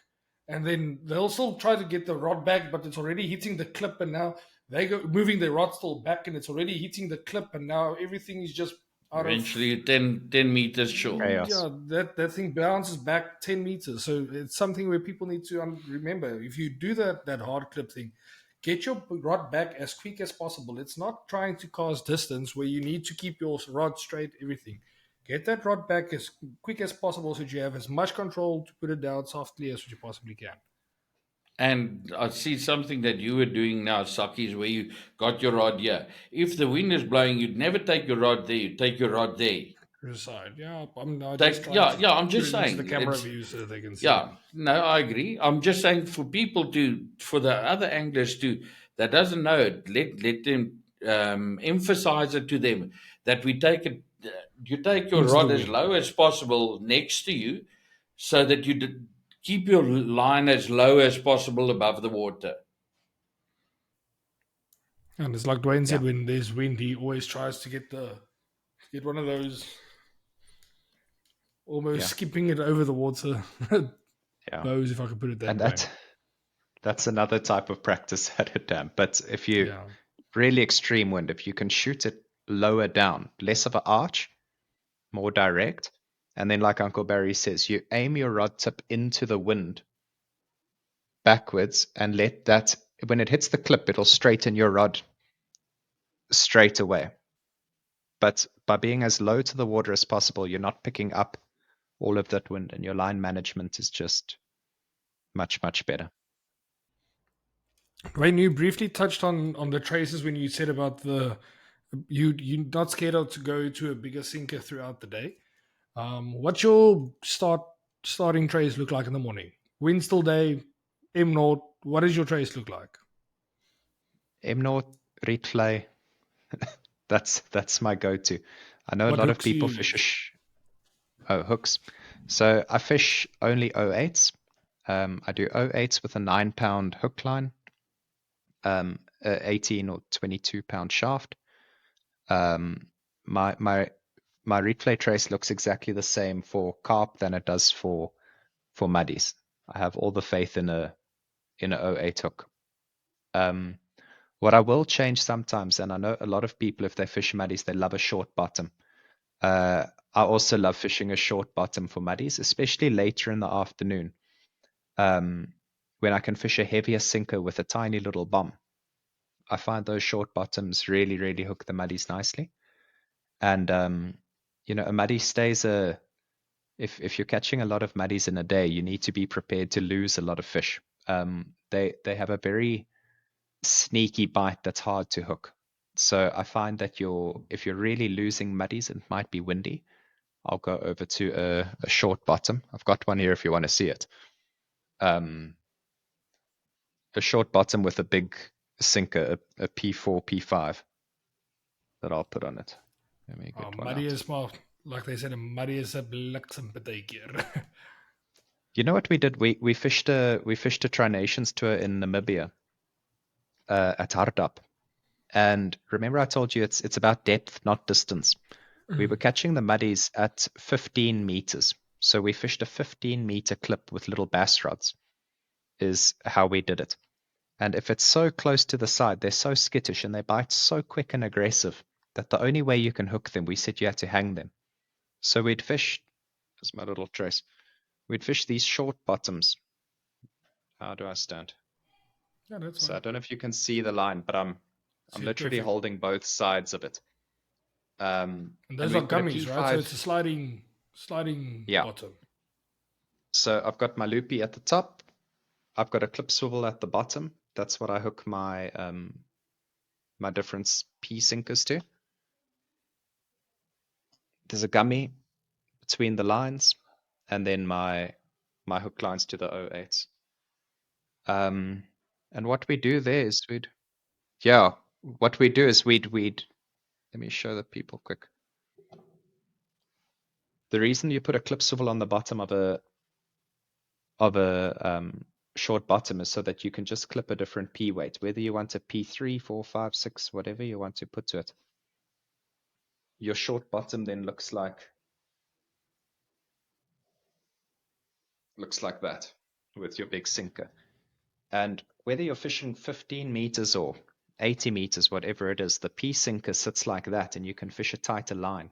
and then they'll still try to get the rod back, but it's already hitting the clip, and now they go moving their rod still back, and it's already hitting the clip, and now everything is just out eventually 10 meters short. Chaos. Yeah, that thing bounces back 10 meters. So it's something where people need to remember. If you do that hard clip thing, get your rod back as quick as possible. It's not trying to cause distance where you need to keep your rod straight, everything. Get that rod back as quick as possible so that you have as much control to put it down softly as you possibly can. And I see something that you were doing now, Saki, is where you got your rod here. If the wind is blowing, you'd never take your rod there. You take your rod there. Side. Yeah, I'm just saying. The camera view so they can see. Yeah, no, I agree. I'm just saying for people for the other anglers that doesn't know it, let them emphasize it to them that we take it. You take your rod as low as possible next to you, so that you keep your line as low as possible above the water. And it's like Duane said, when there's wind, he always tries to get one of those almost skipping it over the water bows, if I could put it that way. And that's another type of practice at a dam. But if you really extreme wind, if you can shoot it lower down, less of an arch, more direct, and then like Uncle Barry says, you aim your rod tip into the wind backwards and let that, when it hits the clip, it'll straighten your rod straight away. But by being as low to the water as possible, you're not picking up all of that wind, and your line management is just much, much better. Wayne, you briefly touched on the traces when you said about you're not scared of to go to a bigger sinker throughout the day. What's your starting trace look like in the morning? Wind still day, M0. What does your trace look like? M0, replay. That's my go-to. I know a lot of people fish hooks. So I fish only 08s. I do 08s with a 9-pound hook line, 18 or 22-pound shaft. My replay trace looks exactly the same for carp than it does for muddies. I have all the faith in a 08 hook. What I will change sometimes, and I know a lot of people, if they fish muddies, they love a short bottom. I also love fishing a short bottom for muddies, especially later in the afternoon, when I can fish a heavier sinker with a tiny little bomb. I find those short bottoms really, really hook the muddies nicely. And a muddie stays if you're catching a lot of muddies in a day, you need to be prepared to lose a lot of fish. They have a very sneaky bite that's hard to hook. So I find that if you're really losing muddies, it might be windy. I'll go over to a short bottom. I've got one here if you want to see it. A short bottom with a big sinker, a P4, P5 that I'll put on it. Let me get one Muddy out. is maar, like they said, muddy is a bliksempartykeer. You know what we did? We fished a Tri-Nations tour in Namibia at Hardap. And remember I told you it's about depth, not distance. We were catching the muddies at 15 meters. So we fished a 15-meter clip with little bass rods, is how we did it. And if it's so close to the side, they're so skittish and they bite so quick and aggressive that the only way you can hook them, we said you had to hang them. So we'd fish, there's my little trace, we'd fish these short bottoms. How do I stand? Yeah, that's So fine. I don't know if you can see the line, but I'm literally perfect. holding both sides of it. And those we are put a gummies, P5. right? So it's a sliding Yeah. bottom. So I've got my loopy at the top. I've got a clip swivel at the bottom. That's what I hook my my different P sinkers to. There's a gummy between the lines, and then my hook lines to the 08s. And what we do there is we'd let me show the people quick. The reason you put a clip swivel on the bottom of a short bottom is so that you can just clip a different P weight, whether you want a P3, 4, 5, 6, whatever you want to put to it. Your short bottom then looks like that with your big sinker. And whether you're fishing 15 meters or 80 meters, whatever it is, the P sinker sits like that and you can fish a tighter line.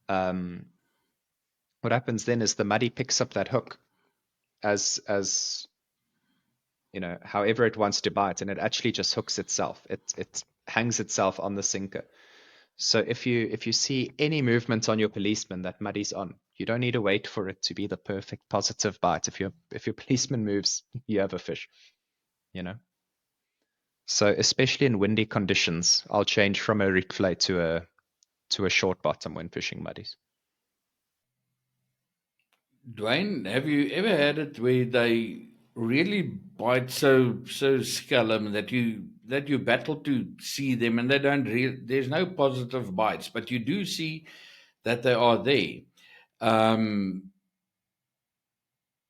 What happens then is the muddy picks up that hook as however it wants to bite, and it actually just hooks itself. It hangs itself on the sinker. So if you see any movement on your policeman that muddy's on, you don't need to wait for it to be the perfect positive bite. If your policeman moves, you have a fish. So especially in windy conditions, I'll change from a reek fillet to a short bottom when fishing muddies. Duane, have you ever had it where they really bite so scallum that you battle to see them and they don't there's no positive bites, but you do see that they are there.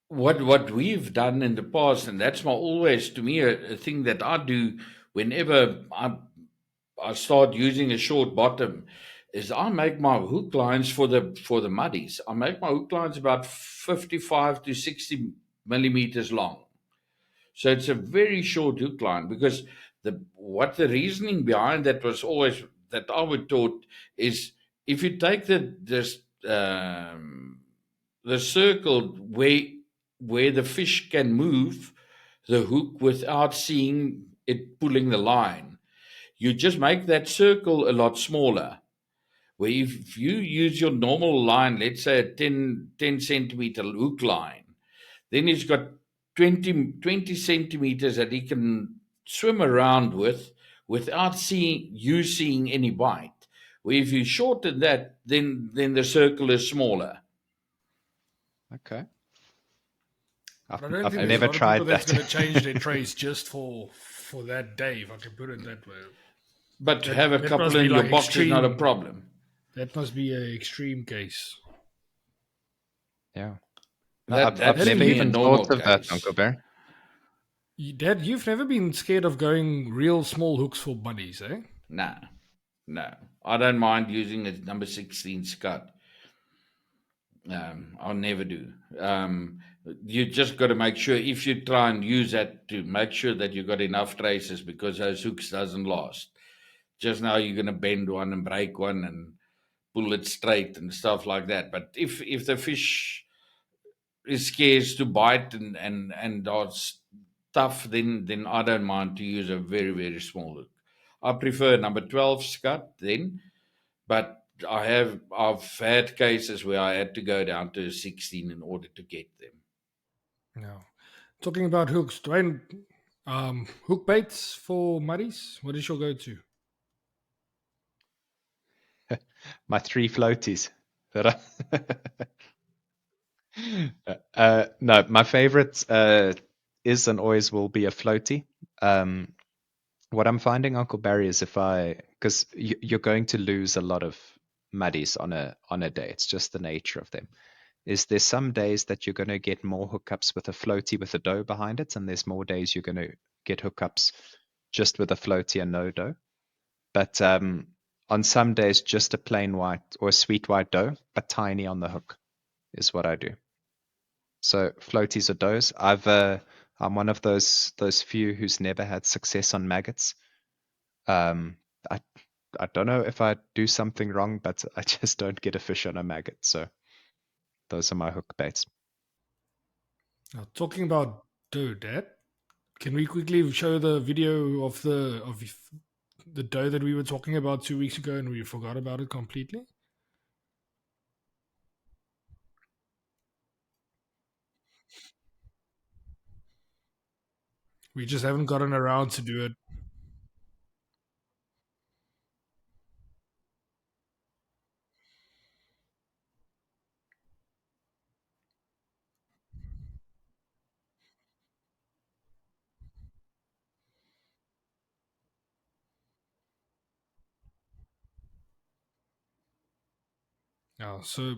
What we've done in the past, and that's my always to me a thing that I do whenever I start using a short bottom, is I make my hook lines for the muddies. I make my hook lines about 55 to 60 millimeters long. So it's a very short hook line, because the reasoning behind that was always that I was taught is, if you take the circle where the fish can move the hook without seeing it pulling the line, you just make that circle a lot smaller. Where if you use your normal line, let's say a 10 centimeter hook line, then he's got 20 centimeters that he can swim around with without seeing any bite. Where if you shorten that, then the circle is smaller. Okay. I don't I've think there's never a lot of people tried that's that. going to change their trace just for that day, if I can put it that way. But to have a that couple must in be your like box is not a extreme. problem. That must be an extreme case. Yeah. That's I've never me a even normal thought of that, case. Uncle Bear. Dad, you've never been scared of going real small hooks for bunnies, eh? No. I don't mind using a number 16 scud. I'll never do. You just got to make sure, if you try and use that, to make sure that you got enough traces, because those hooks doesn't last. Just now you're going to bend one and break one and pull it straight and stuff like that. But if the fish is scarce to bite and tough, then I don't mind to use a very, very small hook. I prefer number 12 scut then, but I've had cases where I had to go down to a 16 in order to get them. No. Talking about hooks, Dwayne, hook baits for Muddies. What is your go-to? My 3 floaties that no, my favorite is and always will be a floaty. What I'm finding, Uncle Barry, is because you're going to lose a lot of muddies on a day. It's just the nature of them. Is there's some days that you're going to get more hookups with a floaty with a doe behind it, and there's more days you're going to get hookups just with a floaty and no doe. But on some days, just a plain white or a sweet white doe, but tiny on the hook, is what I do. So floaties or does. I'm one of those few who's never had success on maggots. Um, I I don't know if I do something wrong, but I just don't get a fish on a maggot. So those are my hook baits. Now, talking about doe, Dad, can we quickly show the video of the doe that we were talking about 2 weeks ago and we forgot about it completely? We just haven't gotten around to do it. Now, so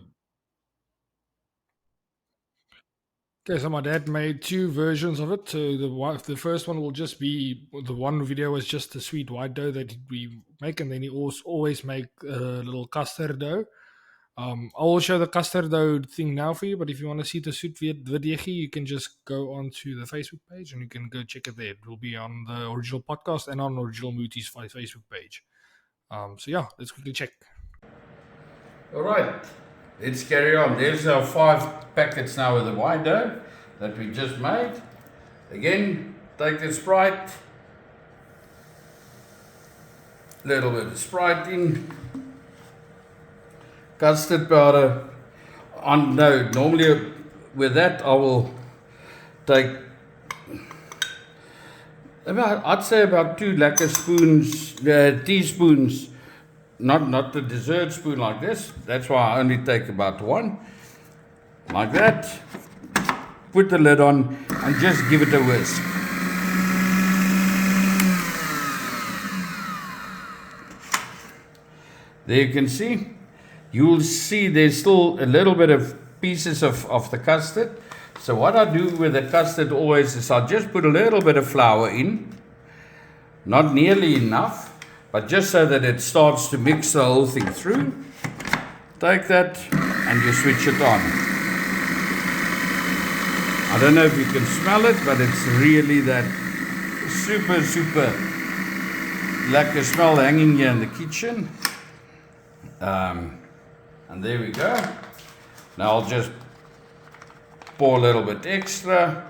my dad made 2 versions of it. So the first one will just be the one video was just the sweet white doe that we make, and then he always make a little custard doe. I will show the custard doe thing now for you, but if you want to see the sweet video, you can just go onto the Facebook page and you can go check it there. It will be on the Original Podcast and on Original Mutis Facebook page. So yeah, let's quickly check. All right, let's carry on. There's our 5 packets now of the white dough that we just made. Again, take the Sprite, little bit of Sprite in, custard powder. No, normally with that I will take I'd say about 2 lacquer spoons, teaspoons. Not the dessert spoon like this. That's why I only take about 1. Like that. Put the lid on and just give it a whisk. There you can see. You'll see there's still a little bit of pieces of the custard. So what I do with the custard always is I just put a little bit of flour in. Not nearly enough, but just so that it starts to mix the whole thing through. Take that and you switch it on. I don't know if you can smell it, but it's really that super, super lekker smell hanging here in the kitchen. And there we go. Now I'll just pour a little bit extra.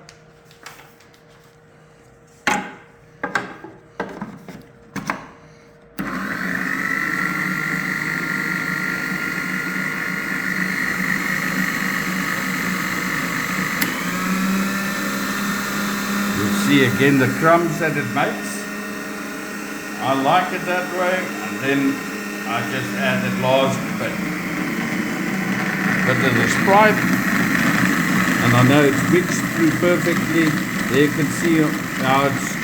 See again the crumbs that it makes. I like it that way, and then I just add that last bit of the Sprite, and I know it's mixed through perfectly. There you can see how it's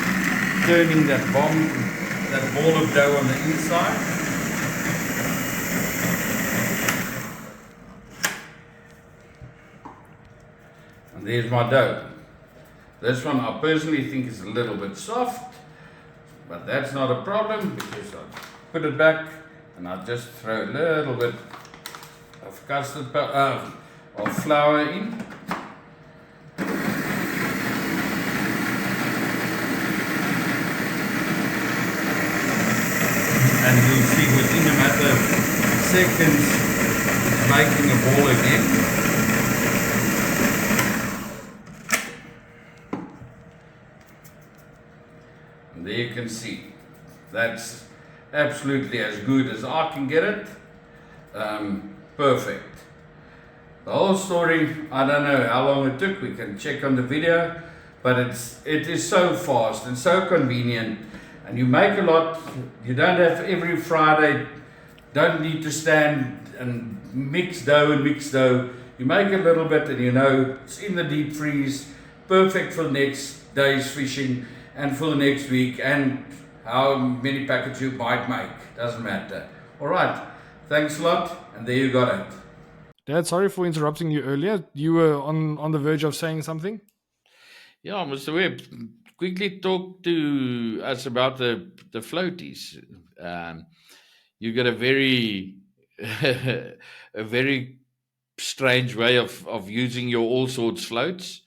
turning that ball of dough on the inside. And there's my dough. This one I personally think is a little bit soft, but that's not a problem because I put it back and I just throw a little bit of custard of flour in. And you'll see within a matter of seconds it's making a ball again. There you can see. That's absolutely as good as I can get it. Perfect. The whole story, I don't know how long it took. We can check on the video, but it is so fast and so convenient, and you make a lot. You don't have every Friday. Don't need to stand and mix dough and mix dough. You make a little bit, and you know it's in the deep freeze, perfect for next day's fishing and for the next week, and how many packets you might make doesn't matter. All right, thanks a lot, and there you got it. Dad, sorry for interrupting you earlier. You were on the verge of saying something. Yeah, Mr. Webb, quickly talk to us about the floaties. Um, you got a very a very strange way of using your all sorts floats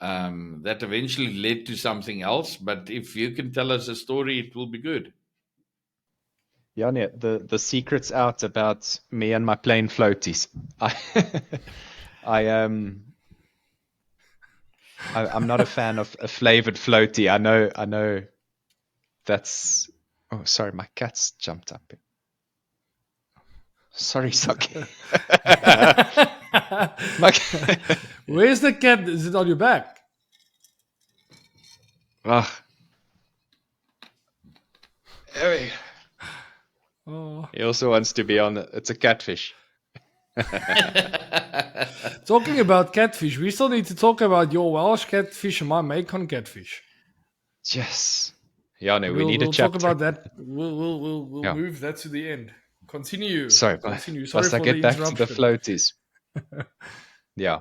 that eventually led to something else. But if you can tell us a story, it will be good. Yeah, the secret's out about me and my plain floaties. I, I'm not a fan of a flavored floaty. I know that's. Oh, sorry, my cat's jumped up. Sorry, Saki. my, Where's the cat? Is it on your back? oh, anyway, Oh. he also wants to be on. It's a catfish. Talking about catfish, we still need to talk about your Welsh catfish and my Macon catfish. Yes. Yeah, no, we We'll need a we'll talk chapter. about that. We'll Yeah. move that to the end. Continue. Sorry, Continue. Sorry must I for the get back to the interruption. floaties? Yeah.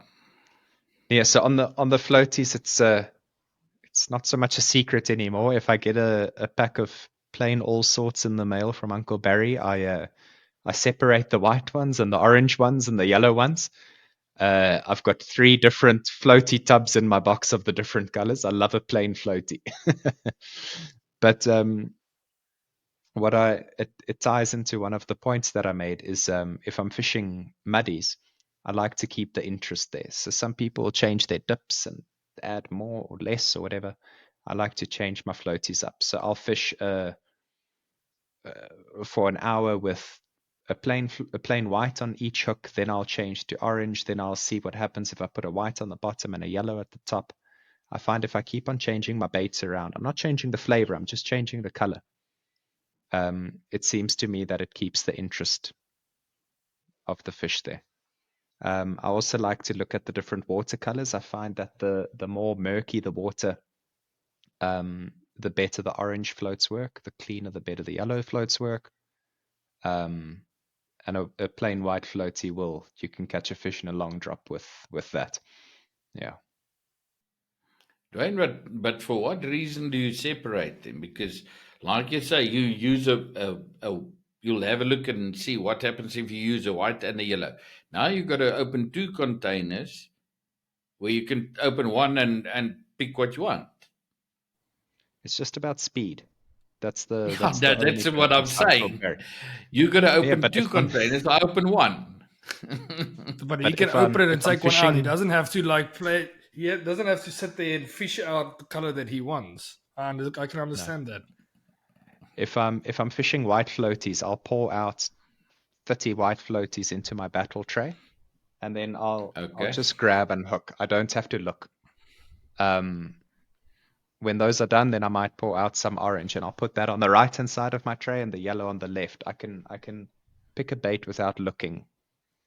Yeah, so on the floaties, it's not so much a secret anymore. If I get a pack of plain all sorts in the mail from Uncle Barry, I separate the white ones and the orange ones and the yellow ones. I've got 3 different floaty tubs in my box of the different colors. I love a plain floaty. But it ties into one of the points that I made is if I'm fishing muddies, I like to keep the interest there. So some people change their dips and add more or less or whatever. I like to change my floaties up. So I'll fish for an hour with a plain white on each hook. Then I'll change to orange. Then I'll see what happens if I put a white on the bottom and a yellow at the top. I find if I keep on changing my baits around, I'm not changing the flavor. I'm just changing the color. It seems to me that it keeps the interest of the fish there. I also like to look at the different watercolors. I find that the more murky the water, the better the orange floats work. The cleaner, the better the yellow floats work. Um, and a plain white floaty you can catch a fish in a long drop with that. Yeah. Dwayne, but for what reason do you separate them? Because, like you say, you use you'll have a look and see what happens if you use a white and a yellow. Now you've got to open 2 containers where you can open one and pick what you want. It's just about speed. That's the Yeah, that's the only that's what I'm purpose, Uncle saying. Barry. You got to Yeah, open 2 containers. I open one. But he but can open it and if I'm take one out. He fishing, doesn't have to play. He doesn't have to sit there and fish out the color that he wants. And I can no. understand that. If I'm fishing white floaties, I'll pour out 30 white floaties into my battle tray, and then I'll Okay. just grab and hook. I don't have to look. When those are done, then I might pour out some orange, and I'll put that on the right hand side of my tray and the yellow on the left. I can pick a bait without looking.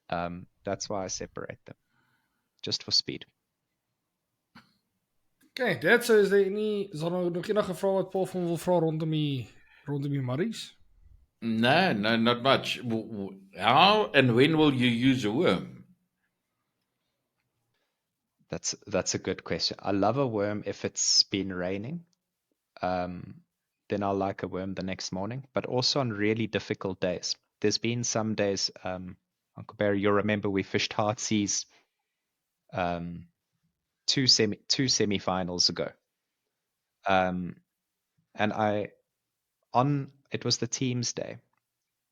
That's why I separate them, just for speed. Okay, Dad, so is daar nog enige vrae wat Paul van wil vra rondom die Muddies? No, not much. How and when will you use a worm? That's a good question. I love a worm if it's been raining. Then I'll like a worm the next morning, but also on really difficult days. There's been some days, Uncle Barry, you'll remember we fished hard seas two semifinals ago. And it was the team's day.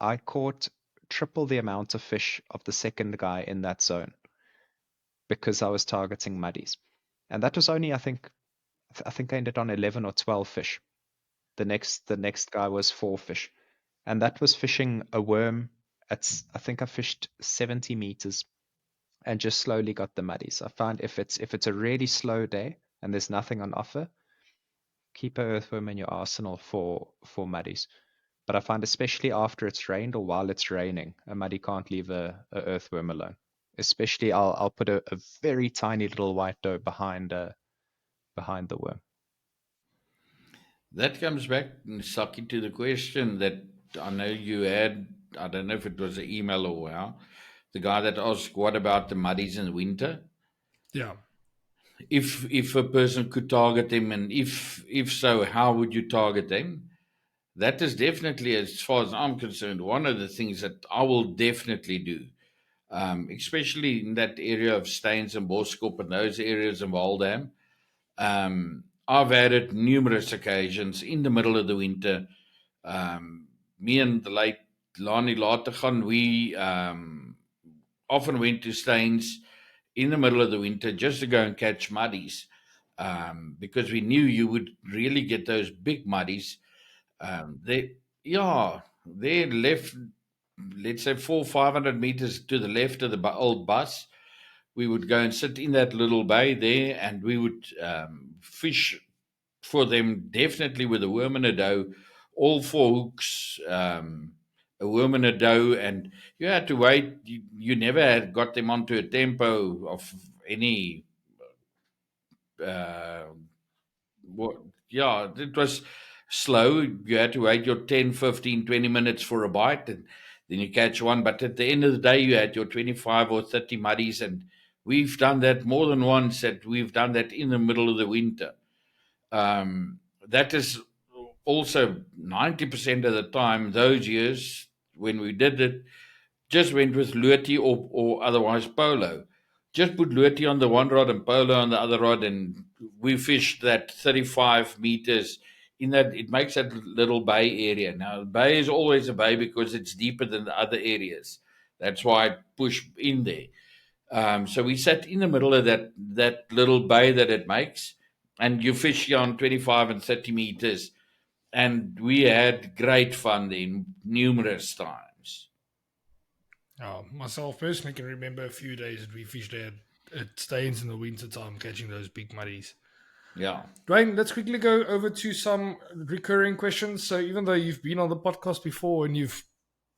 I caught triple the amount of fish of the second guy in that zone because I was targeting muddies. And that was only, I think I ended on 11 or 12 fish. The next guy was 4 fish, and that was fishing a worm. I think I fished 70 meters and just slowly got the muddies. I find if it's a really slow day and there's nothing on offer, keep a earthworm in your arsenal for muddies. But I find especially after it's rained or while it's raining, a muddy can't leave a earthworm alone. Especially I'll put a very tiny little white doe behind the worm. That comes back, Saki, to the question that I know you had. I don't know if it was an email or how. The guy that asked, "What about the muddies in winter?" Yeah. If a person could target them, and if so, how would you target them? That is definitely, as far as I'm concerned, one of the things that I will definitely do, especially in that area of Staines and Boskop and those areas in Vaaldam. I've had it numerous occasions in the middle of the winter. Me and the late Lani Lategan, we often went to Staines in the middle of the winter just to go and catch muddies, because we knew you would really get those big muddies. They're left, let's say 400-500 meters to the left of the old bus. We would go and sit in that little bay there, and we would fish for them, definitely with a worm and a doe, all 4 hooks, a worm and a doe, and you had to wait. You never had got them onto a tempo of any. Uh, what? Yeah, it was slow. You had to wait your 10, 15, 20 minutes for a bite, and then you catch one. But at the end of the day, you had your 25 or 30 muddies, and we've done that more than once. That we've done that in the middle of the winter. That is also 90% of the time, those years when we did it, just went with Luti or otherwise polo. Just put Luti on the one rod and polo on the other rod, and we fished that 35 meters in that. It makes that little bay area. Now, the bay is always a bay because it's deeper than the other areas. That's why I push in there. So we sat in the middle of that little bay that it makes, and you fish on 25 and 30 meters, and we had great fun there numerous times. Myself personally can remember a few days that we fished at Staines in the winter time, catching those big muddies. Yeah. Duane, let's quickly go over to some recurring questions. So even though you've been on the podcast before and you've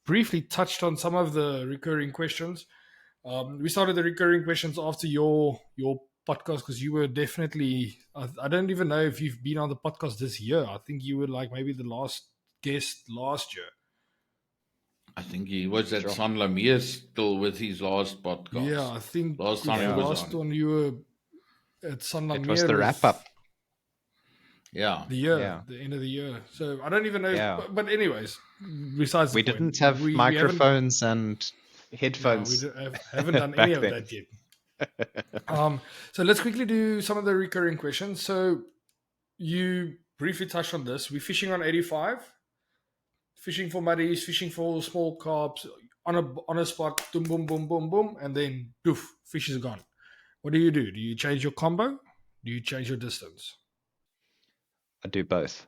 briefly touched on some of the recurring questions, we started the recurring questions after your podcast because you were definitely, I don't even know if you've been on the podcast this year. I think you were like maybe the last guest last year. I think he was at Sure. San Lamier still with his last podcast. Yeah, I think last time the he was last on. one you were at San Lamier. It was the wrap up. Yeah. The year, Yeah. the end of the year. So I don't even know. Yeah. But anyways, besides We the point, didn't have we microphones and haven't, headphones. haven't done back any of then. that yet. So let's quickly do some of the recurring questions. So you briefly touched on this. We're fishing on 85, fishing for muddies, fishing for small carps on a spot, boom, boom, boom, boom, boom, and then poof, fish is gone. What do? Do you change your combo? Do you change your distance? I do both.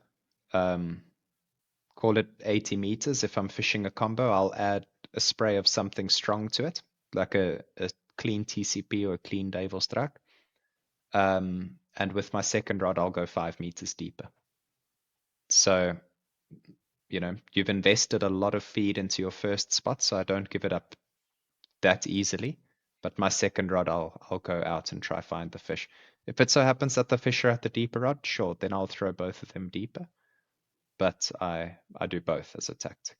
Call it 80 meters. If I'm fishing a combo, I'll add a spray of something strong to it, like a clean TCP or a clean Duivelstrak. And with my second rod, I'll go 5 meters deeper. So, you've invested a lot of feed into your first spot, so I don't give it up that easily. But my second rod, I'll go out and try find the fish. If it so happens that the fish are at the deeper rod, sure, then I'll throw both of them deeper. But I do both as a tactic.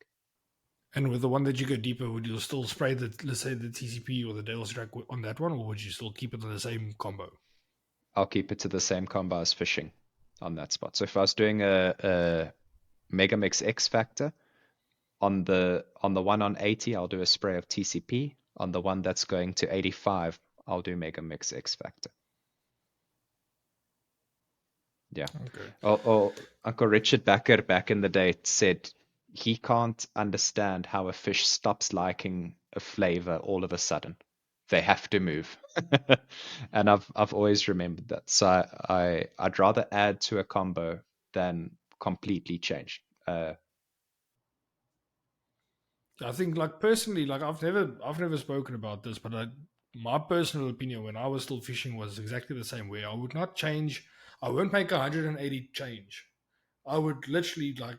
And with the one that you go deeper, would you still spray let's say the TCP or the Duivelstrak on that one, or would you still keep it in the same combo? I'll keep it to the same combo as fishing on that spot. So if I was doing a Megamix X Factor on the one on 80, I'll do a spray of TCP. On the one that's going to 85, I'll do Megamix X Factor. Yeah. Okay. Uncle Richard Backer back in the day said he can't understand how a fish stops liking a flavor all of a sudden. They have to move. And I've always remembered that. So I'd rather add to a combo than completely changed. I think, like, personally, like, I've never spoken about this, but my personal opinion when I was still fishing was exactly the same way. I would not change. I won't make 180 change. I would literally, like,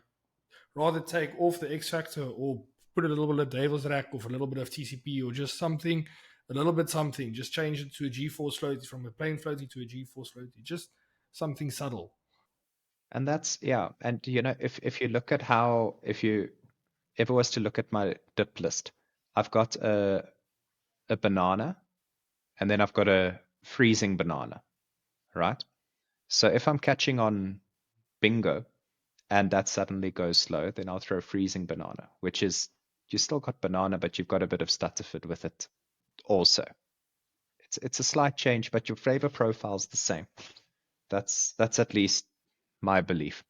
rather take off the X Factor or put a little bit of Devil's Rack or a little bit of TCP or just something, a little bit something. Just change it to a G-force floaty, from a plain floaty to a G-force floaty. Just something subtle. And that's, yeah. And if you look at how, if you ever was to look at my dip list, I've got a banana, and then I've got a freezing banana, right? So if I'm catching on bingo and that suddenly goes slow, then I'll throw freezing banana, which is, you still got banana, but you've got a bit of Stutterford with it also. It's a slight change, but your flavor profile's the same. That's at least my belief.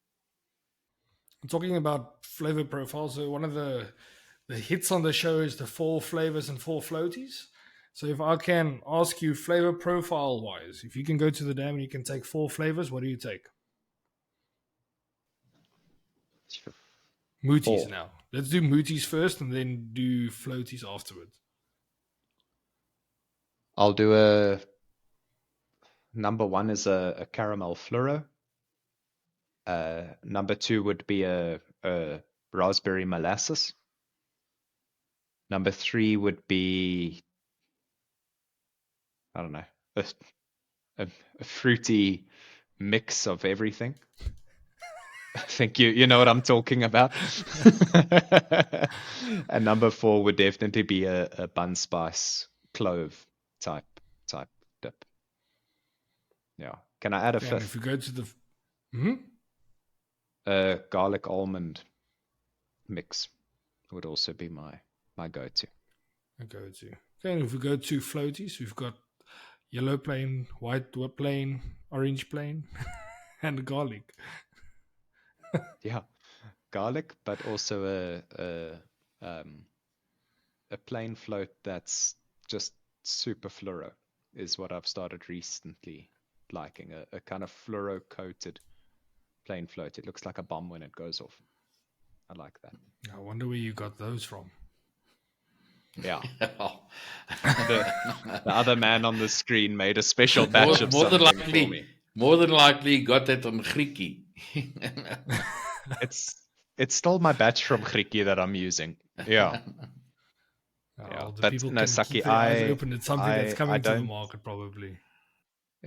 Talking about flavor profiles, so one of the hits on the show is the 4 flavors and 4 floaties. So if I can ask you, flavor profile wise, if you can go to the dam and you can take 4 flavors, what do you take? Mutis 4. now. Let's do Mutis first and then do floaties afterwards. I'll do a number 1 is a caramel fluoro. Number 2 would be a raspberry molasses. Number 3 would be, I don't know, a fruity mix of everything. I think you know what I'm talking about. And number 4 would definitely be a bun spice clove type dip. Yeah. Can I add a Okay, and if 5th? you go to the Garlic almond mix would also be my go-to. Okay, and if we go to floaties, we've got yellow plain, white plain, orange plain, and garlic. Yeah, garlic, but also a plain float that's just super fluoro is what I've started recently liking. A kind of fluoro coated plain float. It looks like a bomb when it goes off. I like that. I wonder where you got those from. Yeah. The other man on the screen made a special batch of more than something likely, for me. More than likely, got that on Griekie. It's still my batch from Griekie that I'm using. Yeah. Yeah. The But people no, can Saki, keep their eyes open. It's something that's I coming to the don't. market, probably.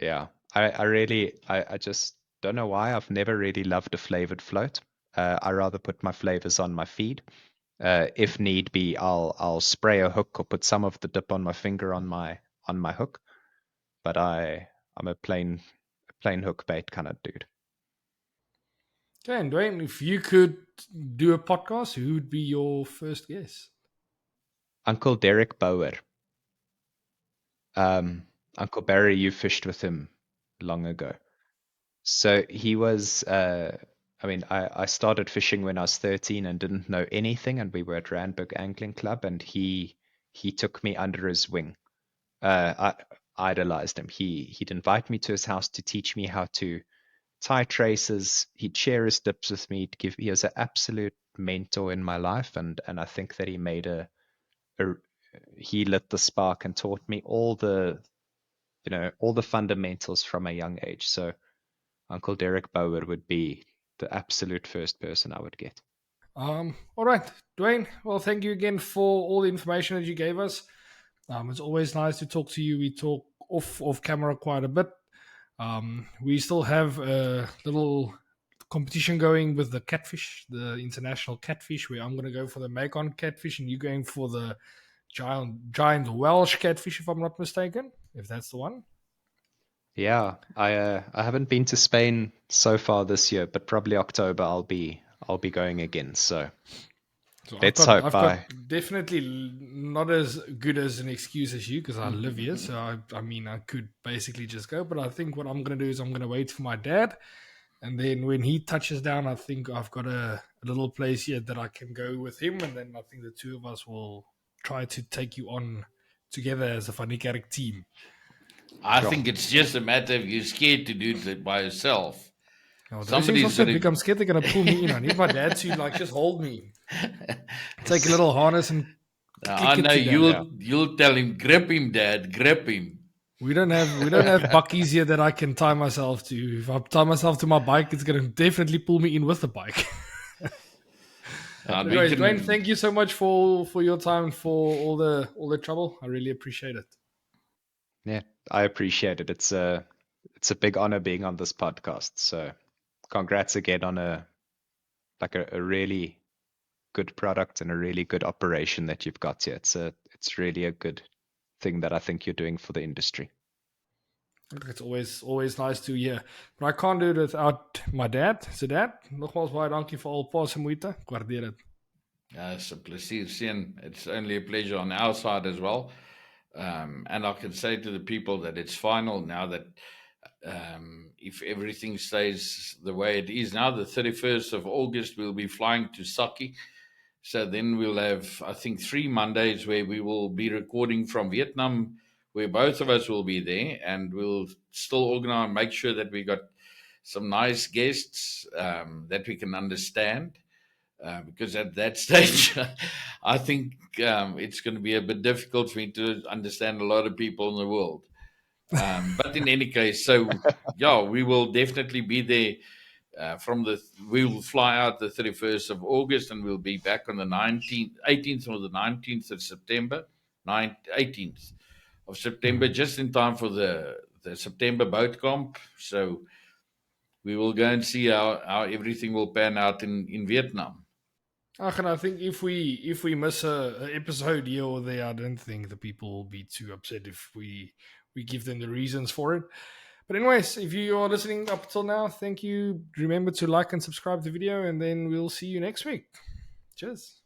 Yeah. I really, I just don't know why. I've never really loved a flavored float. I rather put my flavors on my feed. If need be, I'll spray a hook or put some of the dip on my finger on my hook. But I'm a plain hook bait kind of dude. Okay, and Duane, if you could do a podcast, who would be your first guest? Uncle Derek Bauer. Uncle Barry, you fished with him long ago. So he was, I mean, I started fishing when I was 13 and didn't know anything, and we were at Randburg Angling Club, and he took me under his wing. I idolized him. He'd invite me to his house to teach me how to tie traces. He'd share his dips with me. He was an absolute mentor in my life, and I think that he made he lit the spark and taught me all the fundamentals from a young age. So Uncle Derek Bauer would be the absolute first person I would get. All right, Duane. Well, thank you again for all the information that you gave us. It's always nice to talk to you. We talk off camera quite a bit. We still have a little competition going with the catfish, the international catfish, where I'm going to go for the Macon catfish and you're going for the giant Welsh catfish, if I'm not mistaken, if that's the one. Yeah, I haven't been to Spain so far this year, but probably October I'll be going again. So let's hope. I've got definitely not as good as an excuse as you because I live here. So I mean, I could basically just go. But I think what I'm going to do is I'm going to wait for my dad, and then when he touches down, I think I've got a little place here that I can go with him, and then I think the two of us will try to take you on together as a Niekerk team. I think it's just a matter of you're scared to do it by yourself. Oh, those things Somebody's also gonna. become scared they're going to pull me in. I need my dad to like just hold me. Take a little harness and I click it know together. you'll tell him, grip him, Dad, grip him. We don't have buckies here that I can tie myself to. If I tie myself to my bike, it's going to definitely pull me in with the bike. And we Anyways, Duane, can. thank you so much for your time and for all the trouble. I really appreciate it. Yeah, I appreciate it. It's a big honor being on this podcast. So congrats again on a really good product and a really good operation that you've got here. It's really a good thing that I think you're doing for the industry. It's always nice to hear. But I can't do it without my dad. So dad, nogmaals baie dankie vir al pas en moeite. Ek waardeer dit. It's a pleasure, seeing. It's only a pleasure on our side as well. And I can say to the people that it's final now that if everything stays the way it is now, the 31st of August, we'll be flying to Saki. So then we'll have, I think, 3 Mondays where we will be recording from Vietnam, where both of us will be there, and we'll still organize and make sure that we got some nice guests that we can understand. Because at that stage, I think it's going to be a bit difficult for me to understand a lot of people in the world. But in any case, so yeah, we will definitely be there. We will fly out the 31st of August, and we'll be back on the 18th or the 19th of September, 18th of September, just in time for the September boat comp. So we will go and see how everything will pan out in Vietnam. And I think if we miss a episode here or there, I don't think the people will be too upset if we give them the reasons for it. But anyways, if you are listening up till now, thank you. Remember to like and subscribe the video, and then we'll see you next week. Cheers.